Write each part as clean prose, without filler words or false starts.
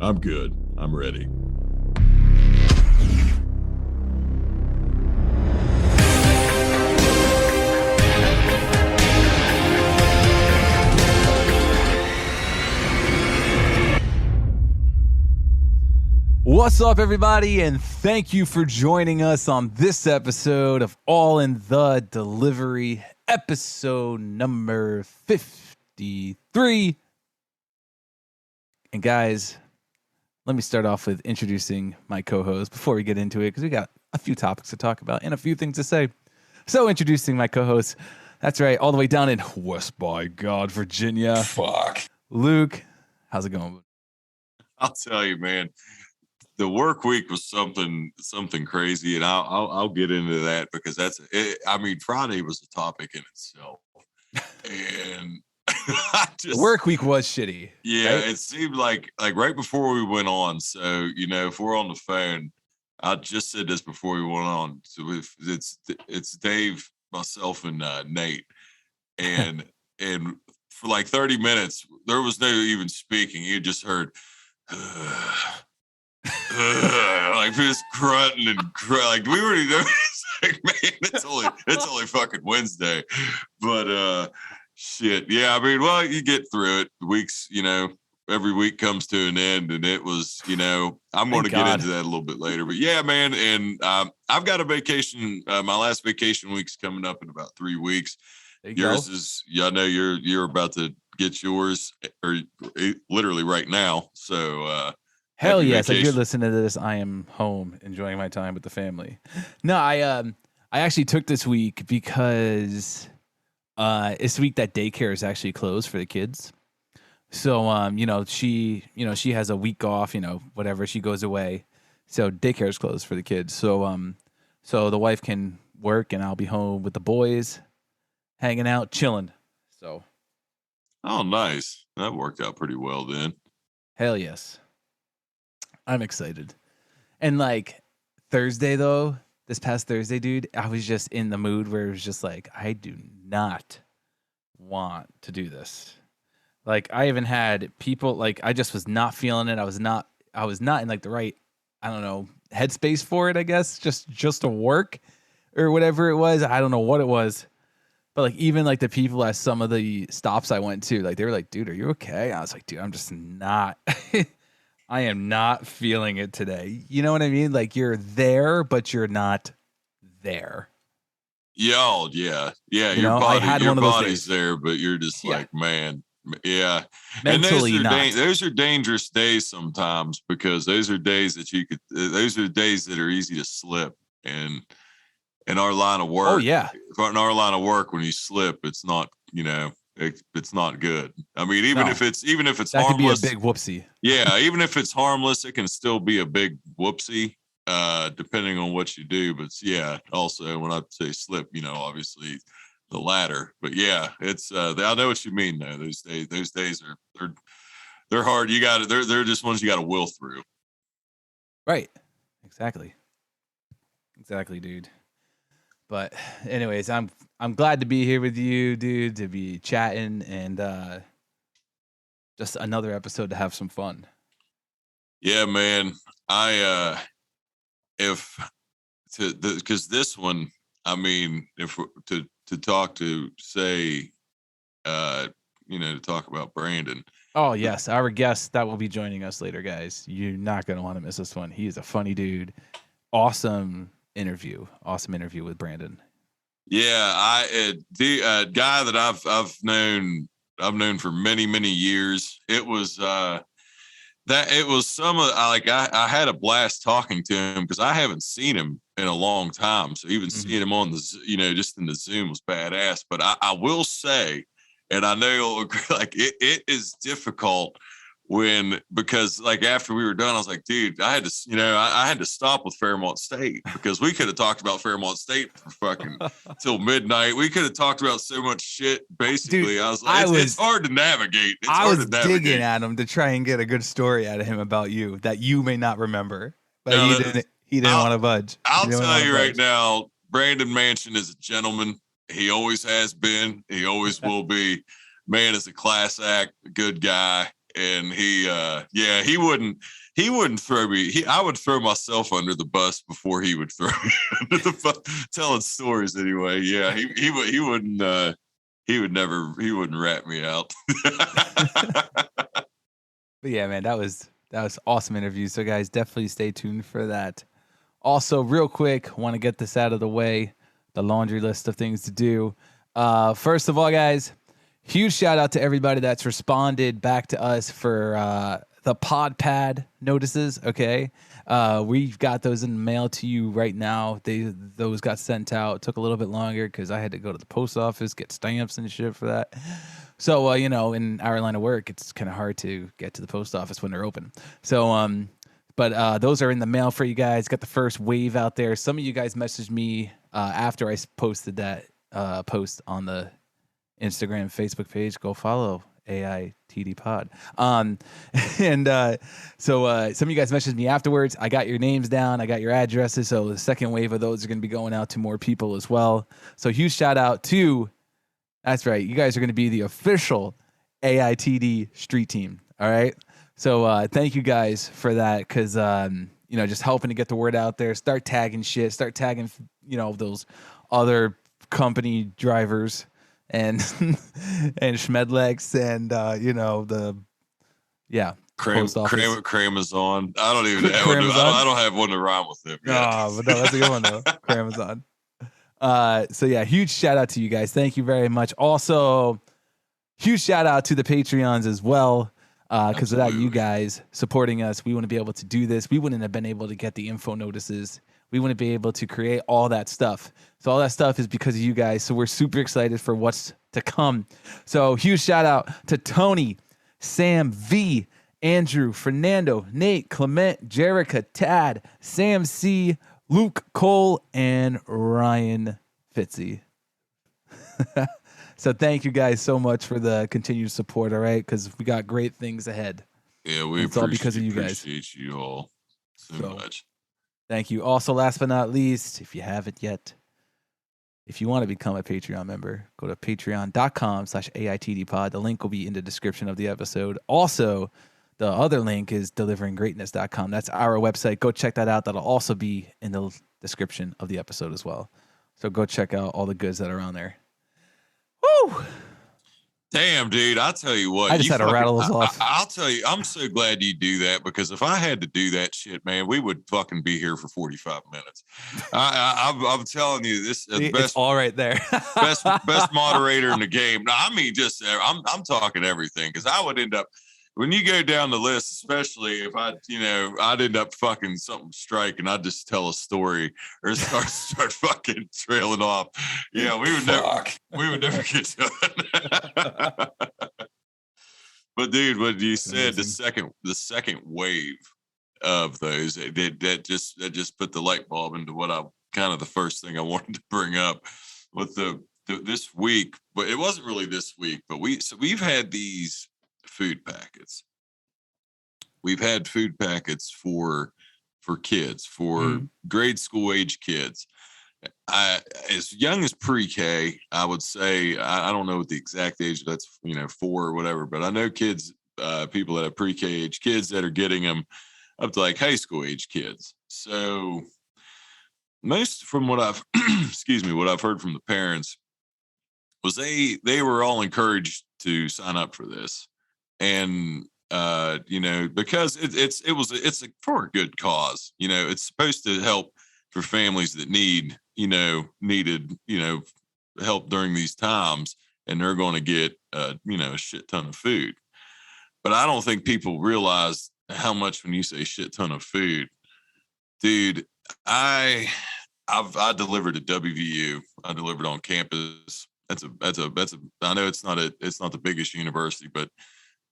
I'm good. I'm ready. What's up, everybody, and thank you for joining us on this episode of All in the Delivery, episode number 53. And guys, let me start off with introducing my co-host before we get into it, because we got a few topics to talk about and a few things to say. So introducing my co-host, that's right, all the way down in West by God, Virginia. Fuck. Luke, how's it going? I'll tell you, man. The work week was something crazy, and I'll get into that because Friday was a topic in itself, and the work week was shitty. Yeah, right? It seemed like right before we went on. So if we're on the phone, I just said this before we went on. So it's Dave, myself, and Nate, and for like 30 minutes there was no even speaking. You just heard. Like just grunting and like we were like, man, it's only fucking Wednesday, but shit, yeah. I mean, well, you get through it. The weeks, every week comes to an end, and it was, I'm going to get into that a little bit later, but yeah, man. And I've got a vacation. My last vacation week's coming up in about 3 weeks. Yours is, I know you're about to get yours, or literally right now. So. Hell yes! If you're listening to this, I am home enjoying my time with the family. No, I actually took this week because it's the week that daycare is actually closed for the kids. So she has a week off, whatever, she goes away. So daycare is closed for the kids. So so the wife can work and I'll be home with the boys, hanging out, chilling. So. Oh, nice. That worked out pretty well then. Hell yes. I'm excited. And like Thursday, though, this past Thursday, dude, I was just in the mood where it was just like, I do not want to do this. Like, I even had people, like, I just was not feeling it. I was not in like the right, I don't know, headspace for it, I guess, just to work or whatever it was. I don't know what it was. But like, even like the people at some of the stops I went to, like, they were like, dude, are you okay? I was like, dude, I'm just not. I am not feeling it today. You know what I mean? Like, you're there, but you're not there. Yeah. Your body's there, but you're just like, man, yeah. Mentally, and those are dangerous days sometimes, because those are days that those are days that are easy to slip. And in our line of work, in our line of work, when you slip, it's not, it's not good. I mean, even if it's that harmless, could be a big whoopsie. Yeah, even if it's harmless, it can still be a big whoopsie, depending on what you do. But yeah, also when I say slip, obviously the latter. But yeah, it's I know what you mean though. Those days are they're hard. They're just ones you got to will through. Right. Exactly, dude. But anyways, I'm glad to be here with you, dude, to be chatting and just another episode to have some fun. Yeah, man. Because this one, I mean, if to talk to say, to talk about Brandon. Oh yes, our guest that will be joining us later, guys. You're not gonna want to miss this one. He is a funny dude. Awesome interview with Brandon. Yeah, the guy that I've known for many years. It was I had a blast talking to him, because I haven't seen him in a long time. So even seeing him on the just in the Zoom was badass. But I will say, and I know you'll agree, like it is difficult because like after we were done, I was like, dude, I had to, I had to stop with Fairmont State, because we could have talked about Fairmont State for fucking till midnight. We could have talked about so much shit. Basically, dude, I was like, it's hard to navigate. I was digging at him to try and get a good story out of him about you that you may not remember, but he didn't want to budge. I'll tell you right now, Brandon Manchion is a gentleman. He always has been. He always will be. Man is a class act, a good guy. and he wouldn't throw me. I would throw myself under the bus before he would throw me under the bus. Telling stories anyway. Yeah, he wouldn't. He wouldn't rat me out. But yeah, man, that was awesome interview. So guys, definitely stay tuned for that. Also, real quick, want to get this out of the way. The laundry list of things to do. First of all, guys, huge shout out to everybody that's responded back to us for the pod pad notices. Okay. We've got those in the mail to you right now. Those got sent out. It took a little bit longer because I had to go to the post office, get stamps and shit for that. So, in our line of work, it's kind of hard to get to the post office when they're open. So, but those are in the mail for you guys. Got the first wave out there. Some of you guys messaged me after I posted that post on the Instagram, Facebook page. Go follow AITD Pod. So some of you guys messaged me afterwards. I got your names down. I got your addresses. So the second wave of those are going to be going out to more people as well. So huge shout out to, that's right, you guys are going to be the official AITD street team. All right. So thank you guys for that, because just helping to get the word out there. Start tagging shit. Start tagging those other company drivers and and Schmedlex and Cramazon. I don't even have one. I don't have one to rhyme with him. Oh, but no, that's a good one though. Cramazon. So yeah, huge shout out to you guys. Thank you very much. Also, huge shout out to the Patreons as well. Because without you guys supporting us, we wouldn't be able to do this. We wouldn't have been able to get the info notices. We wouldn't be able to create all that stuff. So all that stuff is because of you guys. So we're super excited for what's to come. So huge shout out to Tony, Sam V, Andrew, Fernando, Nate, Clement, Jerica, Tad, Sam C, Luke Cole, and Ryan Fitzy. So thank you guys so much for the continued support, all right? Because we got great things ahead. Yeah, it's all because of you guys. Appreciate you all so much. Thank you. Also, last but not least, if you haven't yet, if you want to become a Patreon member, go to patreon.com/AITDpod. The link will be in the description of the episode. Also, the other link is deliveringgreatness.com. That's our website. Go check that out. That'll also be in the description of the episode as well. So go check out all the goods that are on there. Woo! Damn, dude, I'll tell you what. I just had to rattle us off. I'll tell you, I'm so glad you do that, because if I had to do that shit, man, we would fucking be here for 45 minutes. I'm telling you, this is it's all right there. best moderator in the game. No, I mean, just I'm talking everything, because I would end up, when you go down the list, especially if I'd end up fucking something strike and I'd just tell a story or start fucking trailing off. Yeah, we would never get to it. But dude, what you said, the second wave of those, that just put the light bulb into what the first thing I wanted to bring up with this week, but it wasn't really this week, but we've had these food packets. We've had food packets for kids, for grade school age kids. As young as pre-K, I would say, I don't know what the exact age, that's 4 or whatever, but I know kids, people that have pre-K age kids that are getting them up to like high school age kids. So most from what I've what I've heard from the parents was they were all encouraged to sign up for this. And because it's for a good cause. It's supposed to help for families that needed help during these times, and they're going to get a shit ton of food. But I don't think people realize how much when you say shit ton of food, dude. I delivered at WVU. I delivered on campus. That's a. I know it's not the biggest university, but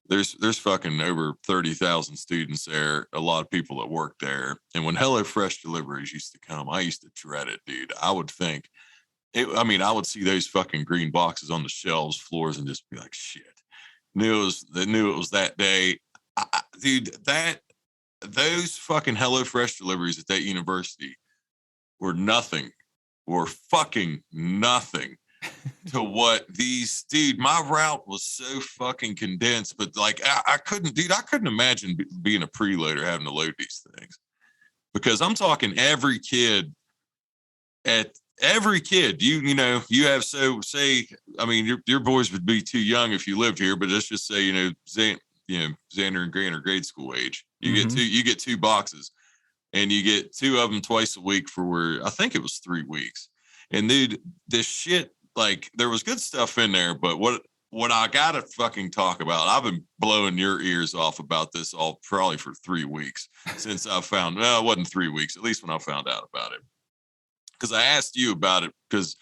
there's fucking over 30,000 students there, a lot of people that work there. And when HelloFresh deliveries used to come, I used to dread it, dude. I would think I would see those fucking green boxes on the shelves, floors, and just be like, shit. Knew it was that day. Dude, those fucking HelloFresh deliveries at that university were fucking nothing to what these, dude, my route was so fucking condensed, but like I couldn't imagine being a preloader having to load these things, because I'm talking every kid, you know, you have, so say, I mean, your boys would be too young if you lived here, but let's just say, you know, Xander and Grant are grade school age. You get two boxes, and you get two of them twice a week for, I think it was 3 weeks. And dude, this shit, like, there was good stuff in there, but what I gotta fucking talk about, I've been blowing your ears off about this all probably for 3 weeks since I found, no, it wasn't 3 weeks, at least when I found out about it. Because I asked you about it, because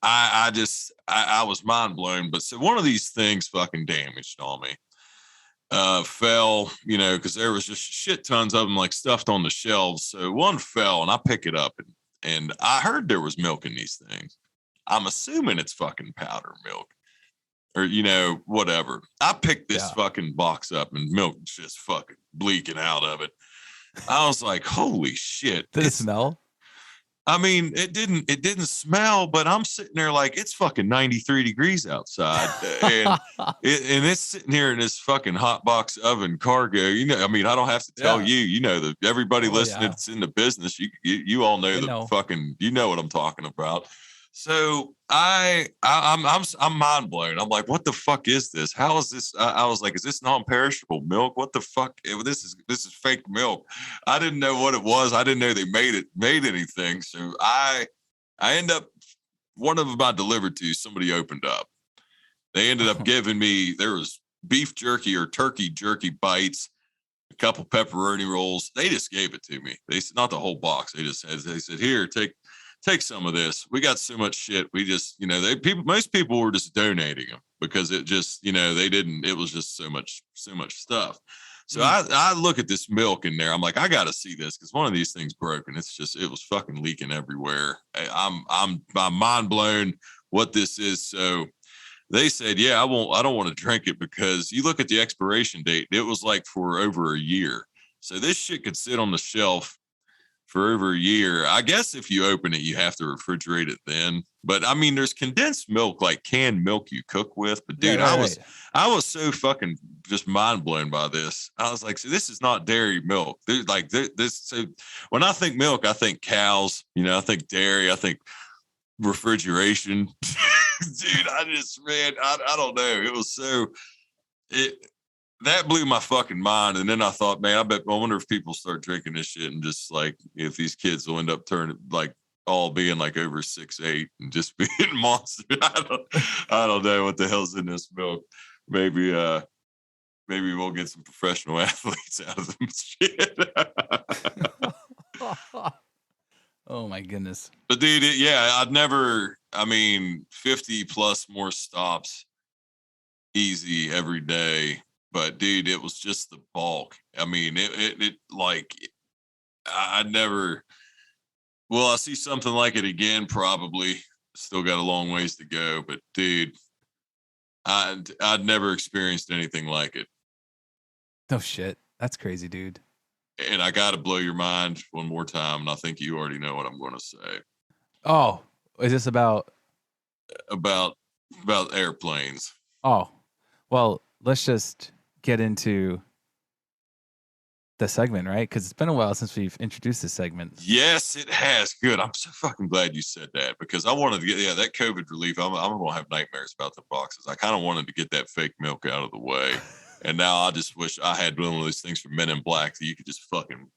I was mind blown. But so one of these things fucking damaged on me. Fell, you know, because there was just shit tons of them like stuffed on the shelves. So one fell, and I pick it up, and I heard there was milk in these things. I'm assuming it's fucking powder milk, or, you know, whatever. I picked this fucking box up, and milk just fucking bleaking out of it. I was like, holy shit. Did it smell? I mean, it didn't smell, but I'm sitting there like, it's fucking 93 degrees outside, and it's sitting here in this fucking hot box oven cargo. You know, I mean, I don't have to tell you, you know, that everybody listening that's in the business, you all know fucking, you know what I'm talking about. So I'm mind blown. I'm like, what the fuck is this? How is this? I was like, is this non-perishable milk? What the fuck? This is fake milk. I didn't know what it was. I didn't know they made anything. So I end up, one of them I delivered to, somebody opened up. They ended up giving me, there was beef jerky or turkey jerky bites, a couple pepperoni rolls. They just gave it to me. They said, not the whole box. They said, here, take some of this. We got so much shit. We just, you know, most people were just donating them, because it just, you know, it was just so much stuff. So I look at this milk in there. I'm like, I got to see this, because one of these things broke, and it was fucking leaking everywhere. I'm mind blown what this is. So they said, yeah, I don't want to drink it, because you look at the expiration date, it was like for over a year. So this shit could sit on the shelf for over a year. I guess if you open it, you have to refrigerate it then. But I mean, there's condensed milk, like canned milk you cook with. But dude, I was so fucking just mind blown by this. I was like, so this is not dairy milk. There's like this. So when I think milk, I think cows. You know, I think dairy. I think refrigeration. Dude, I don't know. It was so that blew my fucking mind. And then I thought, man, I wonder if people start drinking this shit, and just like, if these kids will end up turning, like, all being like over 6'8" and just being monsters. I don't know what the hell's in this milk. Maybe we'll get some professional athletes out of them shit. Oh my goodness. But dude, I mean, 50 plus more stops easy every day. But dude, it was just the bulk. I mean, it like, I never, will I see something like it again? Probably. Still got a long ways to go, but dude, I'd never experienced anything like it. No shit. That's crazy, dude. And I got to blow your mind one more time. And I think you already know what I'm going to say. Oh, is this about airplanes? Oh, well, let's just get into the segment, right? Because it's been a while since we've introduced this segment. Yes, it has. Good. I'm so fucking glad you said that, because I wanted to get that COVID relief. I'm gonna have nightmares about the boxes. I kind of wanted to get that fake milk out of the way, and now I just wish I had one of those things from Men in Black that you could just fucking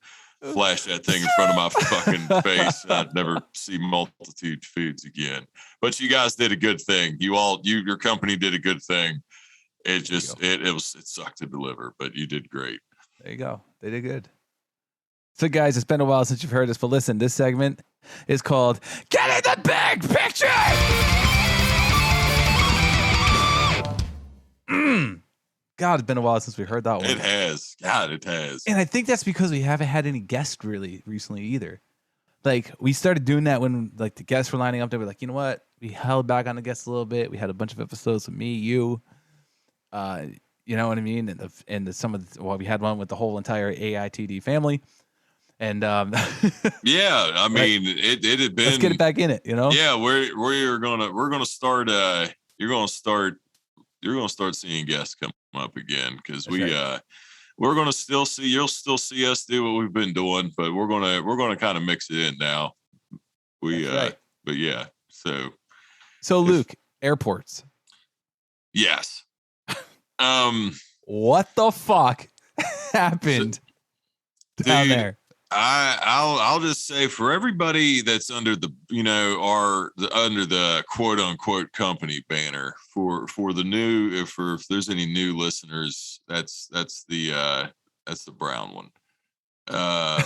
flash that thing in front of my fucking face, and I'd never see multitude foods again. But you guys did a good thing. Your company did a good thing. It just it sucked to deliver, but you did great. There you go. They did good. So guys, it's been a while since you've heard us, but listen, this segment is called Get in the Big Picture. God, it's been a while since we heard that one. It has. God, it has. And I think that's because we haven't had any guests really recently either. Like, we started doing that when like the guests were lining up. They were like, you know what? We held back on the guests a little bit. We had a bunch of episodes with me, you, you know what I mean? We had one with the whole entire AITD family. And Yeah, I mean, it had been. Let's get it back in it, you know. Yeah, we're gonna start. You're gonna start seeing guests come up again because we're gonna still see. You'll still see us do what we've been doing, but we're gonna kind of mix it in now. That's right. But yeah. So Luke, airports. Yes. What the fuck happened down there? I'll just say for everybody that's under the under the quote unquote company banner for the new if there's any new listeners, that's the brown one. I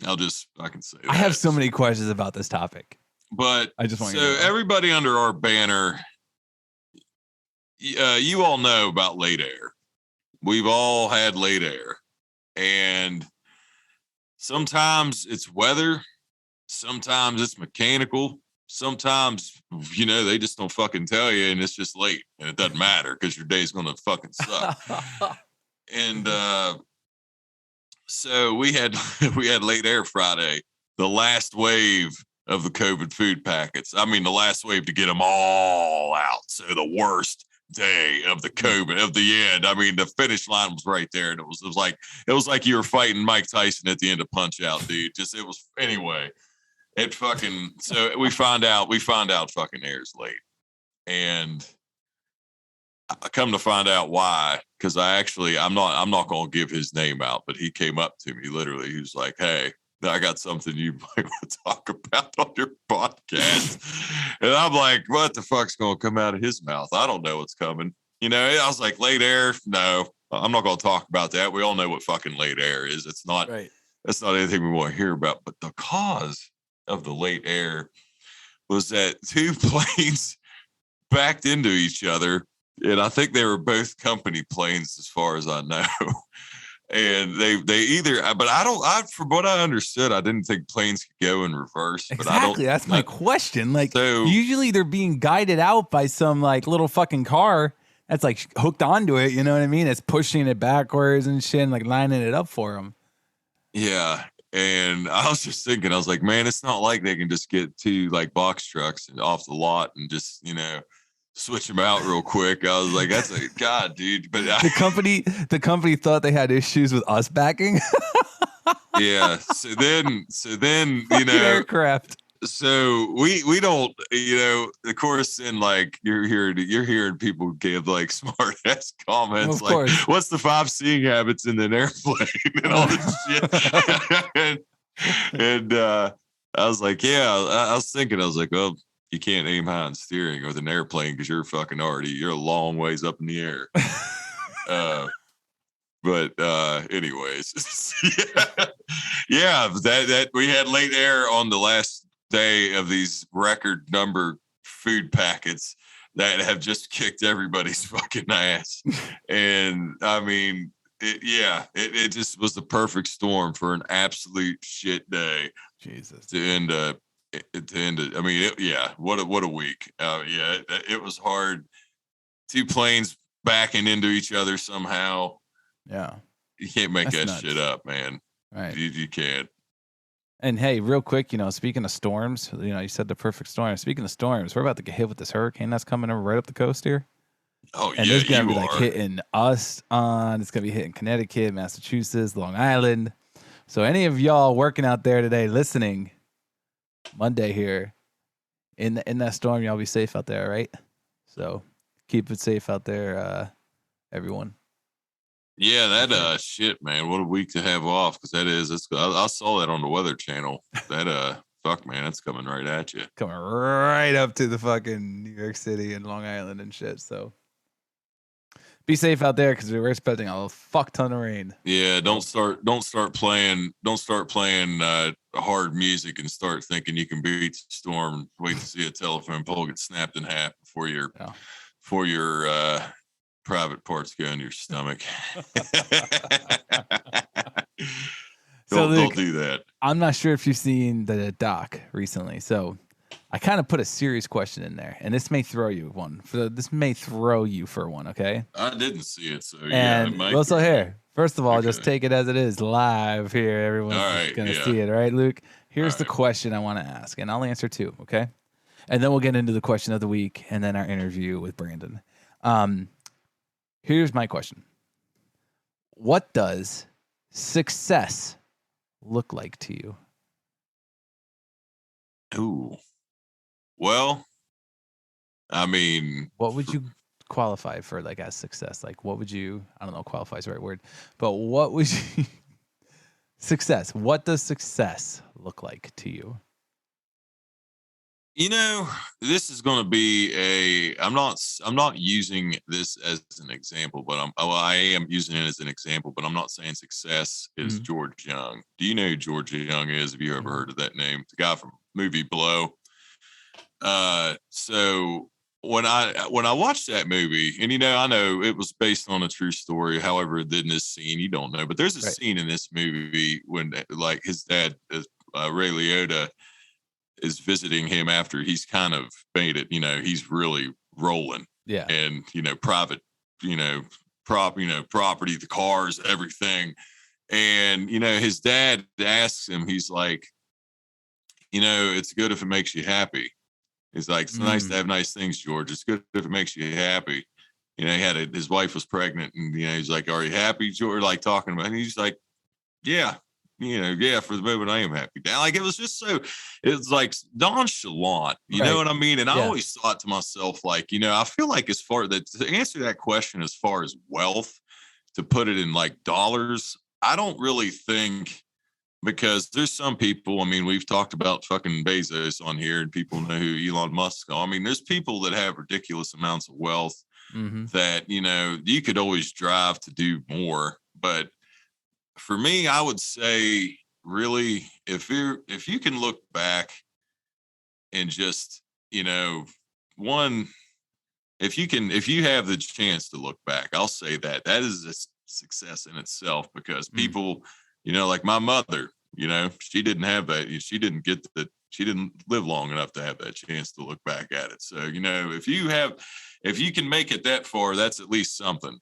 can say that. I have so many questions about this topic, but I just want so everybody under our banner, you all know about late air. We've all had late air, and sometimes it's weather, sometimes it's mechanical, sometimes they just don't fucking tell you and it's just late and it doesn't matter because your day's gonna fucking suck. And so we had late air Friday, the last wave of the COVID food packets. I mean, the last wave to get them all out. So the worst day of the COVID of the end. I mean, the finish line was right there, and it was like you were fighting Mike Tyson at the end of Punch Out, dude. Anyway. It fucking so we find out fucking air's late, and I come to find out why, because I'm not gonna give his name out, but he came up to me literally. He was like, "Hey, I got something you might want to talk about on your podcast." And I'm like, what the fuck's going to come out of his mouth? I don't know what's coming. I was like, late air? No, I'm not going to talk about that. We all know what fucking late air is. It's not, right. That's not anything we want to hear about. But the cause of the late air was that two planes backed into each other. And I think they were both company planes as far as I know. And they either, but from what I understood, I didn't think planes could go in reverse. Exactly. That's my question. Like, usually they're being guided out by some like little fucking car that's like hooked onto it. You know what I mean? It's pushing it backwards and shit, and like lining it up for them. Yeah. And I was just thinking, I was like, man, it's not like they can just get two like box trucks and off the lot and just, switch them out real quick. I was like, that's a god, dude. But the company thought they had issues with us backing. Yeah. So then, aircraft. So we don't, of course, and like you're hearing people give like smart ass comments like, what's the 5 seeing habits in an airplane and all this shit. and I was like, yeah, I was thinking, I was like, well, you can't aim high on steering with an airplane because you're a long ways up in the air. But anyways, yeah, that we had late air on the last day of these record number food packets that have just kicked everybody's fucking ass. And I mean, it just was the perfect storm for an absolute shit day. Jesus. To end it. I mean, what a week. It was hard. Two planes backing into each other somehow. Yeah. You can't make that nuts. shit up, man. Right. You can't. And hey, real quick, speaking of storms, you said the perfect storm. Speaking of storms, we're about to get hit with this hurricane that's coming right up the coast here. Oh, and it's gonna be like hitting us it's gonna be hitting Connecticut, Massachusetts, Long Island. So any of y'all working out there today, listening, Monday here, in that storm, y'all be safe out there, right? So keep it safe out there, everyone. Yeah, that shit, man. What a week to have off, because I saw that on the Weather Channel. That fuck, man, that's coming right at you. Coming right up to the fucking New York City and Long Island and shit. So be safe out there, because we're expecting a fuck ton of rain. Yeah, don't start playing hard music and start thinking you can beat the storm. Wait to see a telephone pole get snapped in half before your private parts go in your stomach. Don't do that. I'm not sure if you've seen the doc recently. So I kind of put a serious question in there, and this may throw you one. This may throw you for one, okay? I didn't see it, so yeah, it And might well, be so right. here, first of all, just Okay. take it as it is, live here. Everyone's All right, gonna yeah. see it, all right, Luke? Here's All the right. question I want to ask, and I'll answer two, okay? And then we'll get into the question of the week, and then our interview with Brandon. Here's my question: what does success look like to you? Ooh. Well, I mean, What would you qualify for, like, as success? Like, what would you? I don't know, qualify is the right word, but what would you? Success. What does success look like to you? you know, this is going to be I'm not using this as an example, but I am using it as an example, but I'm not saying success is Mhm. George Young. Do you know who George Young is? Have you ever Mhm. heard of that name? The guy from movie Blow. So when I watched that movie, and I know it was based on a true story. However, in this scene, you don't know, but there's a Right. scene in this movie when like his dad, Ray Liotta, is visiting him after he's kind of made it. He's really rolling, Yeah. and private, you know, property, the cars, everything, and his dad asks him, he's like, it's good if it makes you happy. He's like, it's nice to have nice things, George. It's good if it makes you happy. His wife was pregnant, and he's like, "Are you happy, George?" Like talking about, and he's like, "Yeah, yeah, for the moment I am happy." Now, like it was just so, it was like nonchalant, you know Right. what I mean? And I Yeah. always thought to myself, like, I feel like as far that to answer that question, as far as wealth, to put it in like dollars, I don't really think because there's some people, I mean, we've talked about fucking Bezos on here and people know who Elon Musk are. I mean, there's people that have ridiculous amounts of wealth Mm-hmm. that, you could always drive to do more. But for me, I would say really, if you can look back and just, one, if you have the chance to look back, I'll say that is a success in itself because Mm. people, like my mother, she didn't have that. She didn't live long enough to have that chance to look back at it. So, if you can make it that far, that's at least something,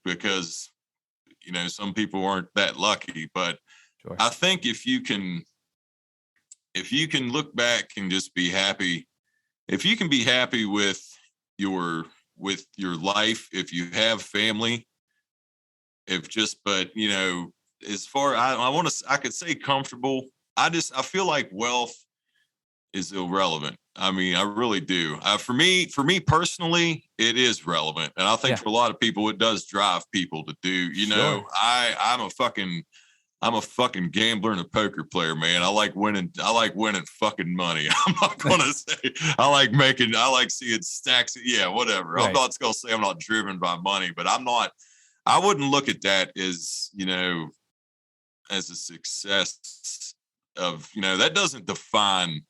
because, some people aren't that lucky, but Sure. I think if you can look back and just be happy, if you can be happy your with your life, if you have family, if just but as far I could say comfortable. I feel like wealth is irrelevant. I mean, I really do. For me personally, it is relevant, and I think Yeah. for a lot of people, it does drive people to do. Sure. I'm a fucking gambler and a poker player, man. I like winning. I like winning fucking money. I'm not gonna say I like seeing stacks. Yeah, whatever. I'm Right. not gonna say I'm not driven by money, but I'm not. I wouldn't look at that as as a success of that doesn't define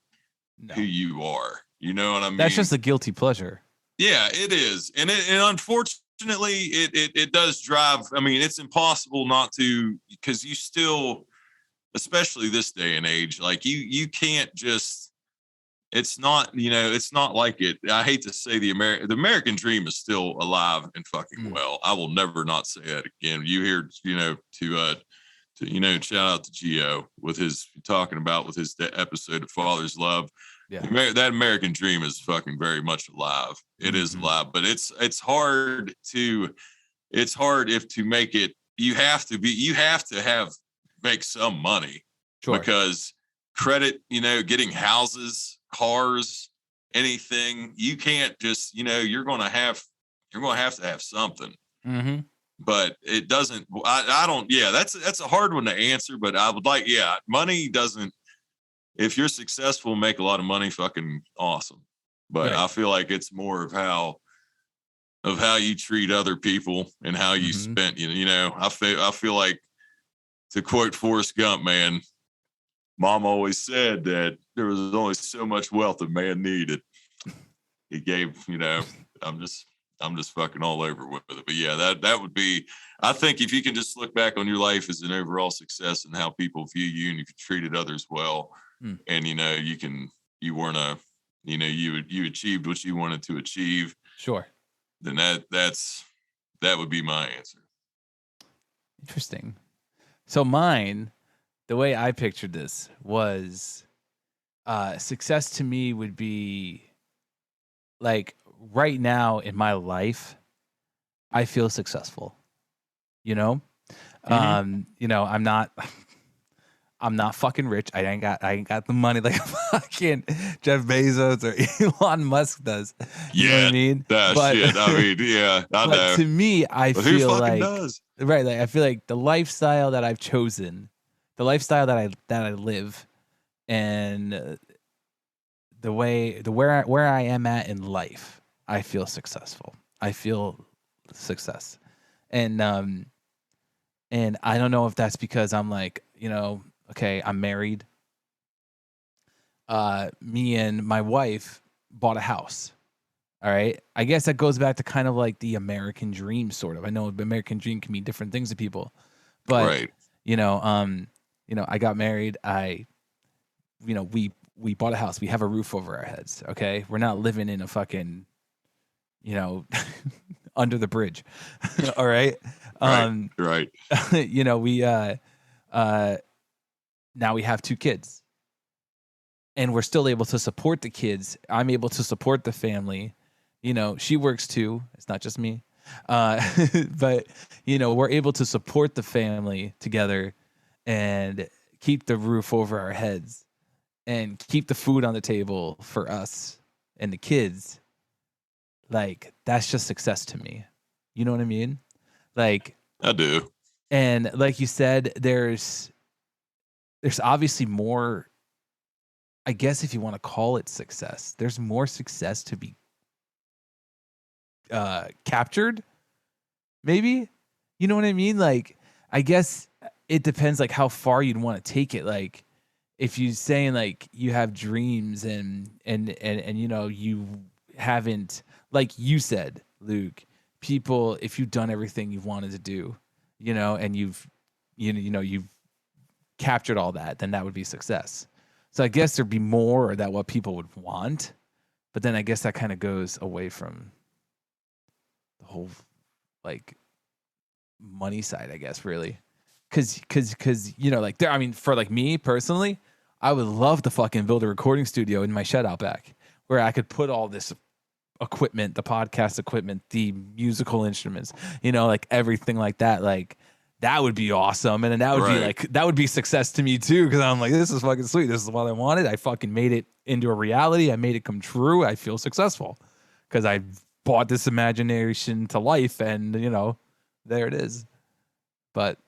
who No. you are. You know what I mean? That's just a guilty pleasure. Yeah, it is, and unfortunately, it does drive. I mean, it's impossible not to because you still, especially this day and age, like you can't just. It's not like it. I hate to say the American dream is still alive and fucking Mm. well. I will never not say that again. You hear, shout out to Geo with his talking about with his episode of Father's Love. Yeah. That American dream is fucking very much alive. It is Mhm. alive, but it's hard if to make it. You have to have make some money Sure. because credit, getting houses, cars, anything, you can't just, you're going to have to have something. Mm-hmm. But it doesn't. I don't. Yeah, that's a hard one to answer. But I would like. Yeah, money doesn't. If you're successful, make a lot of money, fucking awesome. But Right. I feel like it's more of how you treat other people and how you Mhm. spent. I feel like, to quote Forrest Gump, man, Mom always said that there was only so much wealth a man needed. He gave. I'm just fucking all over with it. But yeah, that would be. I think if you can just look back on your life as an overall success and how people view you, and if you treated others well, Mm. and you can you weren't you achieved what you wanted to achieve, Sure. then that would be my answer. Interesting. So mine, the way I pictured this was success to me would be like right now in my life, I feel successful. You know? I'm not I'm not fucking rich. I ain't got the money like fucking Jeff Bezos or Elon Musk does. You know what I mean? Shit. I mean, yeah, I know. To me, I but feel who fucking like does? right, like I feel like the lifestyle that I've chosen, the lifestyle that I live, and where I am at in life, I feel successful. I feel success, and I don't know if that's because I'm like, okay, I'm married. Me and my wife bought a house. All right. I guess that goes back to kind of like the American dream, sort of. I know the American dream can mean different things to people, but Right. I got married. We bought a house. We have a roof over our heads. Okay. We're not living in a fucking, under the bridge. All right. Right. We now we have 2 kids. And we're still able to support the kids. I'm able to support the family. She works too. It's not just me. But, we're able to support the family together and keep the roof over our heads and keep the food on the table for us and the kids. Like, that's just success to me. You know what I mean? Like, I do. And like you said, there's obviously more, I guess if you want to call it success, there's more success to be captured, maybe. You know what I mean? Like, I guess it depends like how far you'd want to take it. Like, if you're saying like you have dreams and you haven't, like you said, Luke, people, if you've done everything you've wanted to do, and you've captured all that, then that would be success. So I guess there'd be more that what people would want, but then I guess that kind of goes away from the whole like money side, I guess, really. Cause like there, I mean, for like me personally, I would love to fucking build a recording studio in my shed out back where I could put all this equipment, the podcast equipment, the musical instruments, like everything like that. Like, that would be awesome. And then that would be like, that would be success to me too. Cause I'm like, this is fucking sweet. This is what I wanted. I fucking made it into a reality. I made it come true. I feel successful because I brought this imagination to life and, there it is. But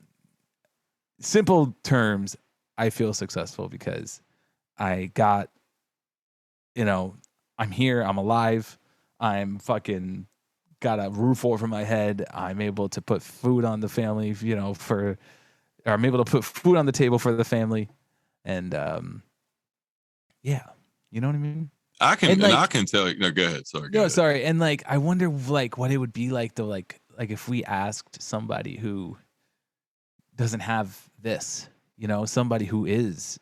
simple terms, I feel successful because I got, I'm here, I'm alive. I'm fucking got a roof over my head. I'm able to put food on the family, or I'm able to put food on the table for the family. And, yeah, you know what I mean? I can tell you, no, go ahead. Sorry. No, sorry. And like, I wonder like what it would be like though, like if we asked somebody who doesn't have this, somebody who is,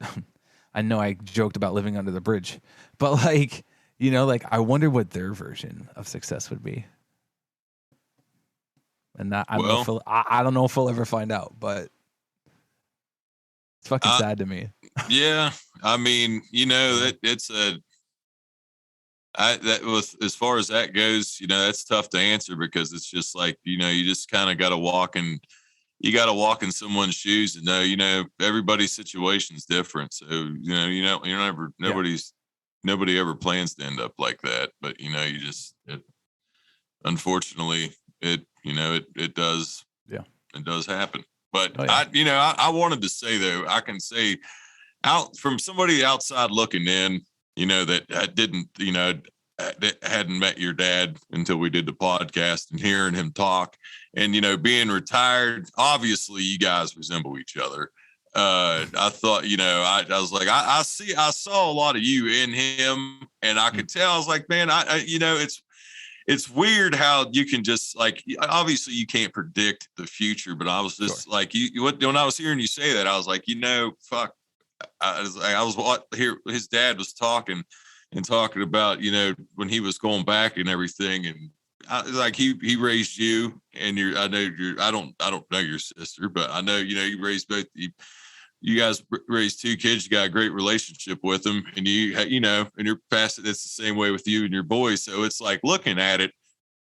I know I joked about living under the bridge, but like, like I wonder what their version of success would be. And I don't know if we'll ever find out, but it's fucking sad to me. Yeah. I mean, that was, as far as that goes, that's tough to answer because it's just like, you just kind of got to walk in someone's shoes and know, everybody's situation's different. So, nobody ever plans to end up like that, but unfortunately it does. Yeah, it does happen. But I wanted to say though, I can say out from somebody outside looking in, that I didn't, hadn't met your dad until we did the podcast and hearing him talk and, being retired, obviously you guys resemble each other. I thought, I was like, I saw a lot of you in him and I could tell, I was like, man, it's weird how you can just like, obviously you can't predict the future, but I was just like, when I was hearing you say that, I was like, fuck, I was here. His dad was talking about, when he was going back and everything, and like he raised you, and I don't know your sister, but I know you raised both. You guys raised two kids. You got a great relationship with them, and and you're past it. It's the same way with you and your boys. So it's like looking at it.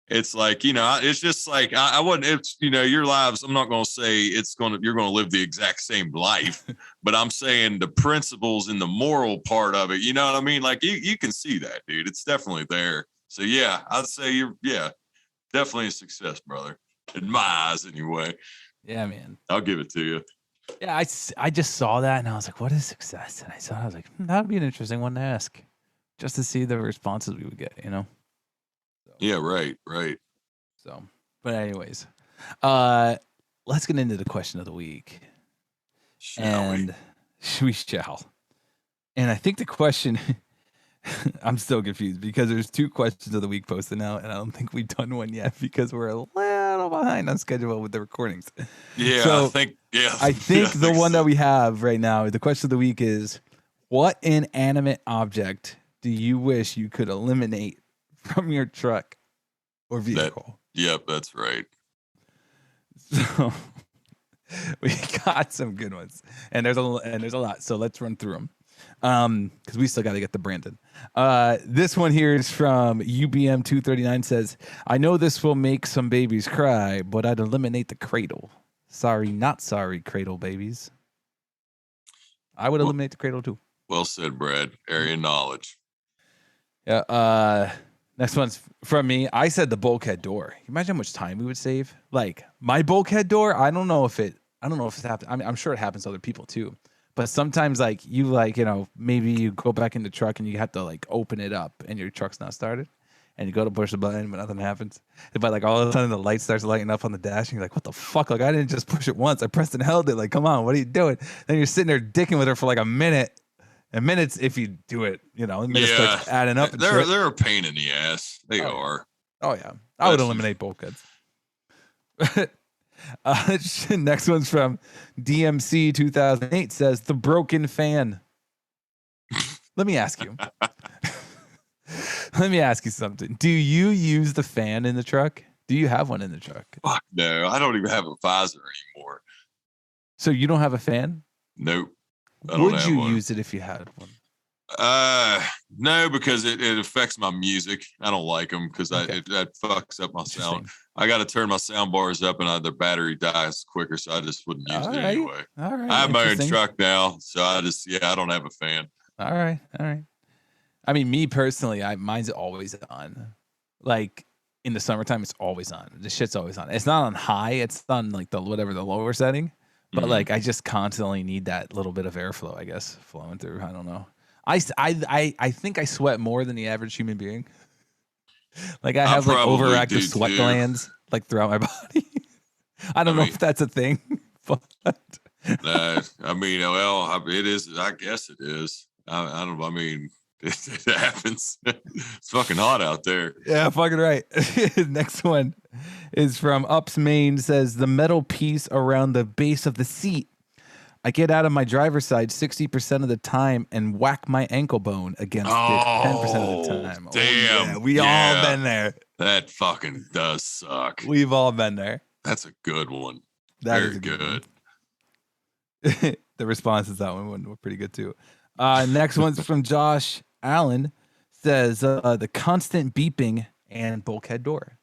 It's like, it's just like, I wouldn't, it's, your lives, I'm not going to say you're going to live the exact same life, but I'm saying the principles and the moral part of it, you know what I mean? Like you can see that, dude. It's definitely there. So yeah, I'd say definitely a success, brother. In my eyes, anyway. Yeah, man. I'll give it to you. Yeah, I just saw that and I was like, what is success? And I was like, that'd be an interesting one to ask, just to see the responses we would get, So. Yeah, right. So, but anyways, let's get into the question of the week. We shall. And I think the question, I'm still confused because there's 2 questions of the week posted now, and I don't think we've done one yet because we're a little behind on schedule with the recordings. Yeah, so I think the one that we have right now, the question of the week is, what inanimate object do you wish you could eliminate from your truck or vehicle? Yep, that's right. So we got some good ones, and there's a lot. So let's run through them. Because we still got to get the Brandon. This one here is from UBM 239. Says, I know this will make some babies cry, but I'd eliminate the cradle. Sorry, not sorry, cradle babies. I would eliminate the cradle too. Well said, Brad. Area knowledge. Yeah. Next one's from me. I said the bulkhead door. Imagine how much time we would save. Like my bulkhead door, I don't know if it's happened. I mean, I'm sure it happens to other people too. But sometimes maybe you go back in the truck and you have to open it up and your truck's not started. And you go to push the button, but nothing happens. But all of a sudden the light starts lighting up on the dash and you're like, what the fuck? I didn't just push it once. I pressed and held it. Come on, what are you doing? Then you're sitting there dicking with her for a minute. And minutes, if you do it, minutes starts adding up. And they're a pain in the ass. They are. Oh yeah, I would eliminate bulkheads. Next one's from DMC 2008. Says the broken fan. Let me ask you. Let me ask you something. Do you use the fan in the truck? Do you have one in the truck? Fuck no, I don't even have a visor anymore. So you don't have a fan? Nope. Would you use it if you had one? No, because it affects my music. I don't like them because that fucks up my sound. I got to turn my sound bars up and the battery dies quicker, so I just wouldn't use it anyway. All right. I have my own truck now, so I don't have a fan. All right. I mean, me personally, mine's always on. In the summertime, it's always on. The shit's always on. It's not on high. It's on the lower setting. But I just constantly need that little bit of airflow, I guess, flowing through. I don't know. I think I sweat more than the average human being. I have overactive sweat glands throughout my body. I don't know if that's a thing, but I mean, well, it is. I guess it is. I don't. I mean, it happens. It's fucking hot out there. Yeah, fucking right. Next one is from Ups Maine. Says the metal piece around the base of the seat. I get out of my driver's side 60% of the time and whack my ankle bone against it 10% of the time. Damn. We all been there. That fucking does suck. We've all been there. That's a good one. Very good. The responses to that one were pretty good too. Next one's from Josh Allen. Says the constant beeping and bulkhead door.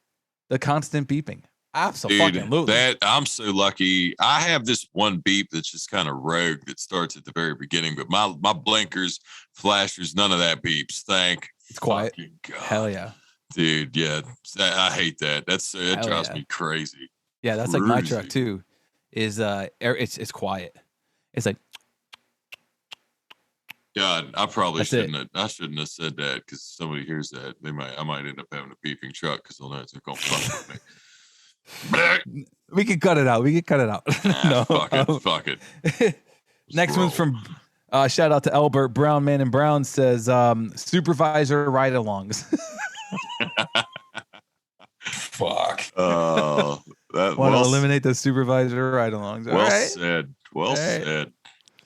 The constant beeping. Absolutely. That I'm so lucky. I have this one beep that's just kind of rogue that starts at the very beginning, but my blinkers, flashers, none of that beeps. It's quiet. God. Hell yeah, dude. Yeah, I hate that. That drives me crazy. Yeah, that's crazy. My truck too. Is it's quiet. It's like. God, I probably shouldn't have said that because somebody hears that I might end up having a beeping truck because they'll know it's gonna fuck with me. We can cut it out. No, fuck it. Next one's from shout out to Albert Brown, Man and Brown. Says supervisor ride-alongs. Fuck. Want to eliminate the supervisor ride-alongs. Well said. Well said.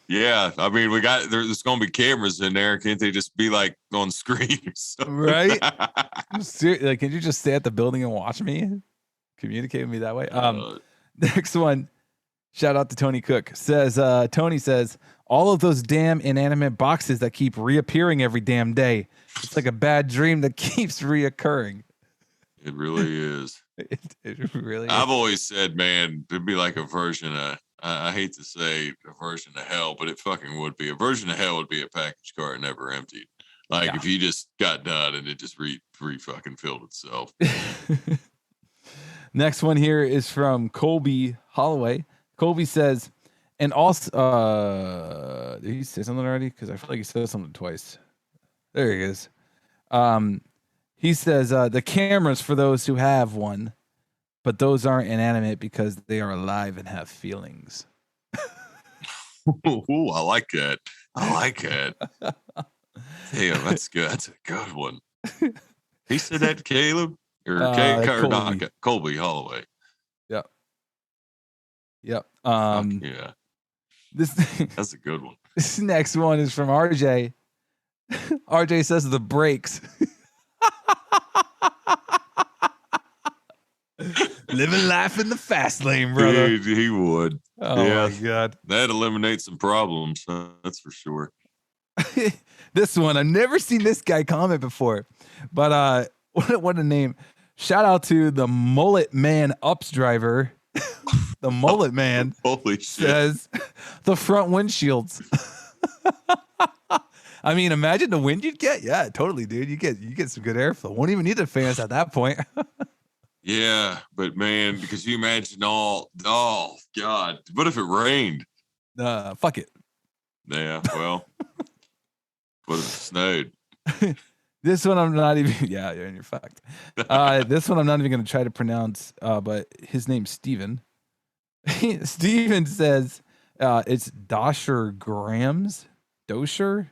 Yeah, I mean, there's going to be cameras in there. Can't they just be like on screen or something? Right? Like, can you just stay at the building and watch me? Communicate with me that way. Next one. Shout out to Tony Cook. Tony says, all of those damn inanimate boxes that keep reappearing every damn day. It's like a bad dream that keeps reoccurring. It really is. It really I've is. always said, man, it'd be like a version of, I hate to say a version of hell, but it fucking would be. A version of hell would be a package cart never emptied. Like if you just got done and it just re fucking filled itself. Next one here is from Colby Holloway. Colby says, and also, did he say something already? Because I feel like he said something twice. There he is. He says, the cameras for those who have one, but those aren't inanimate because they are alive and have feelings. Ooh, I like that. Damn, that's good. That's a good one. He said that to Caleb? Or Colby Holloway. Yep. Yeah. That's a good one. This next one is from RJ. RJ says the brakes. Living life in the fast lane, brother. Dude, he would. Oh my God. That eliminates some problems. That's for sure. This one, I've never seen this guy comment before, but what a name. Shout out to the Mullet Man Ups driver. The Mullet Man Holy shit. says the front windshields. I mean, imagine the wind you'd get. Yeah, totally, dude. You get some good airflow. Won't even need the fans at that point. Yeah, but man, because you imagine oh God, what if it rained? Fuck it. Yeah, well, what if it snowed? This one I'm not even. Yeah, you're fucked. This one I'm not even going to try to pronounce. But his name's Steven. Steven says it's Dosher grams. Dosher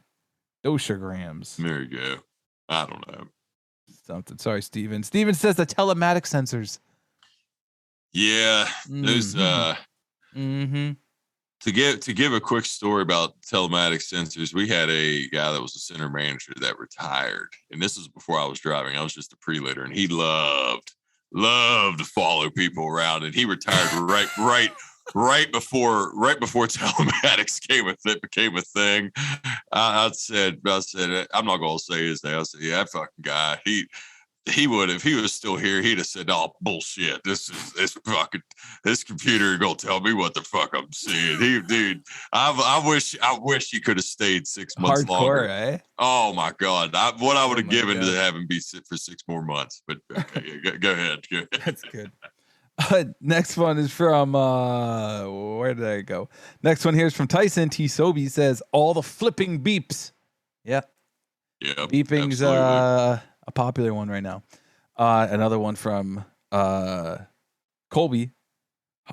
grams. There you go. I don't know. Something. Sorry, Steven. Steven says the telematic sensors. Yeah, those. To give a quick story about telematic sensors, we had a guy that was a center manager that retired, and this was before I was driving. I was just a pre-litter, and he loved to follow people around, and he retired right before telematics became a thing. I said, I'm not gonna say his name. I said, yeah, that fucking guy. He would, if he was still here, he'd have said, "Oh bullshit! This computer gonna tell me what the fuck I'm seeing." Dude, I wish he could have stayed 6 months longer. Eh? Oh my God, what I would have given to have him be sit for 6 more months. But okay, go ahead. That's good. Next one is from where did I go? Next one here is from Tyson T. Sobey. Says all the flipping beeps. Yep. Yeah. Beeping's a popular one right now. Another one from Colby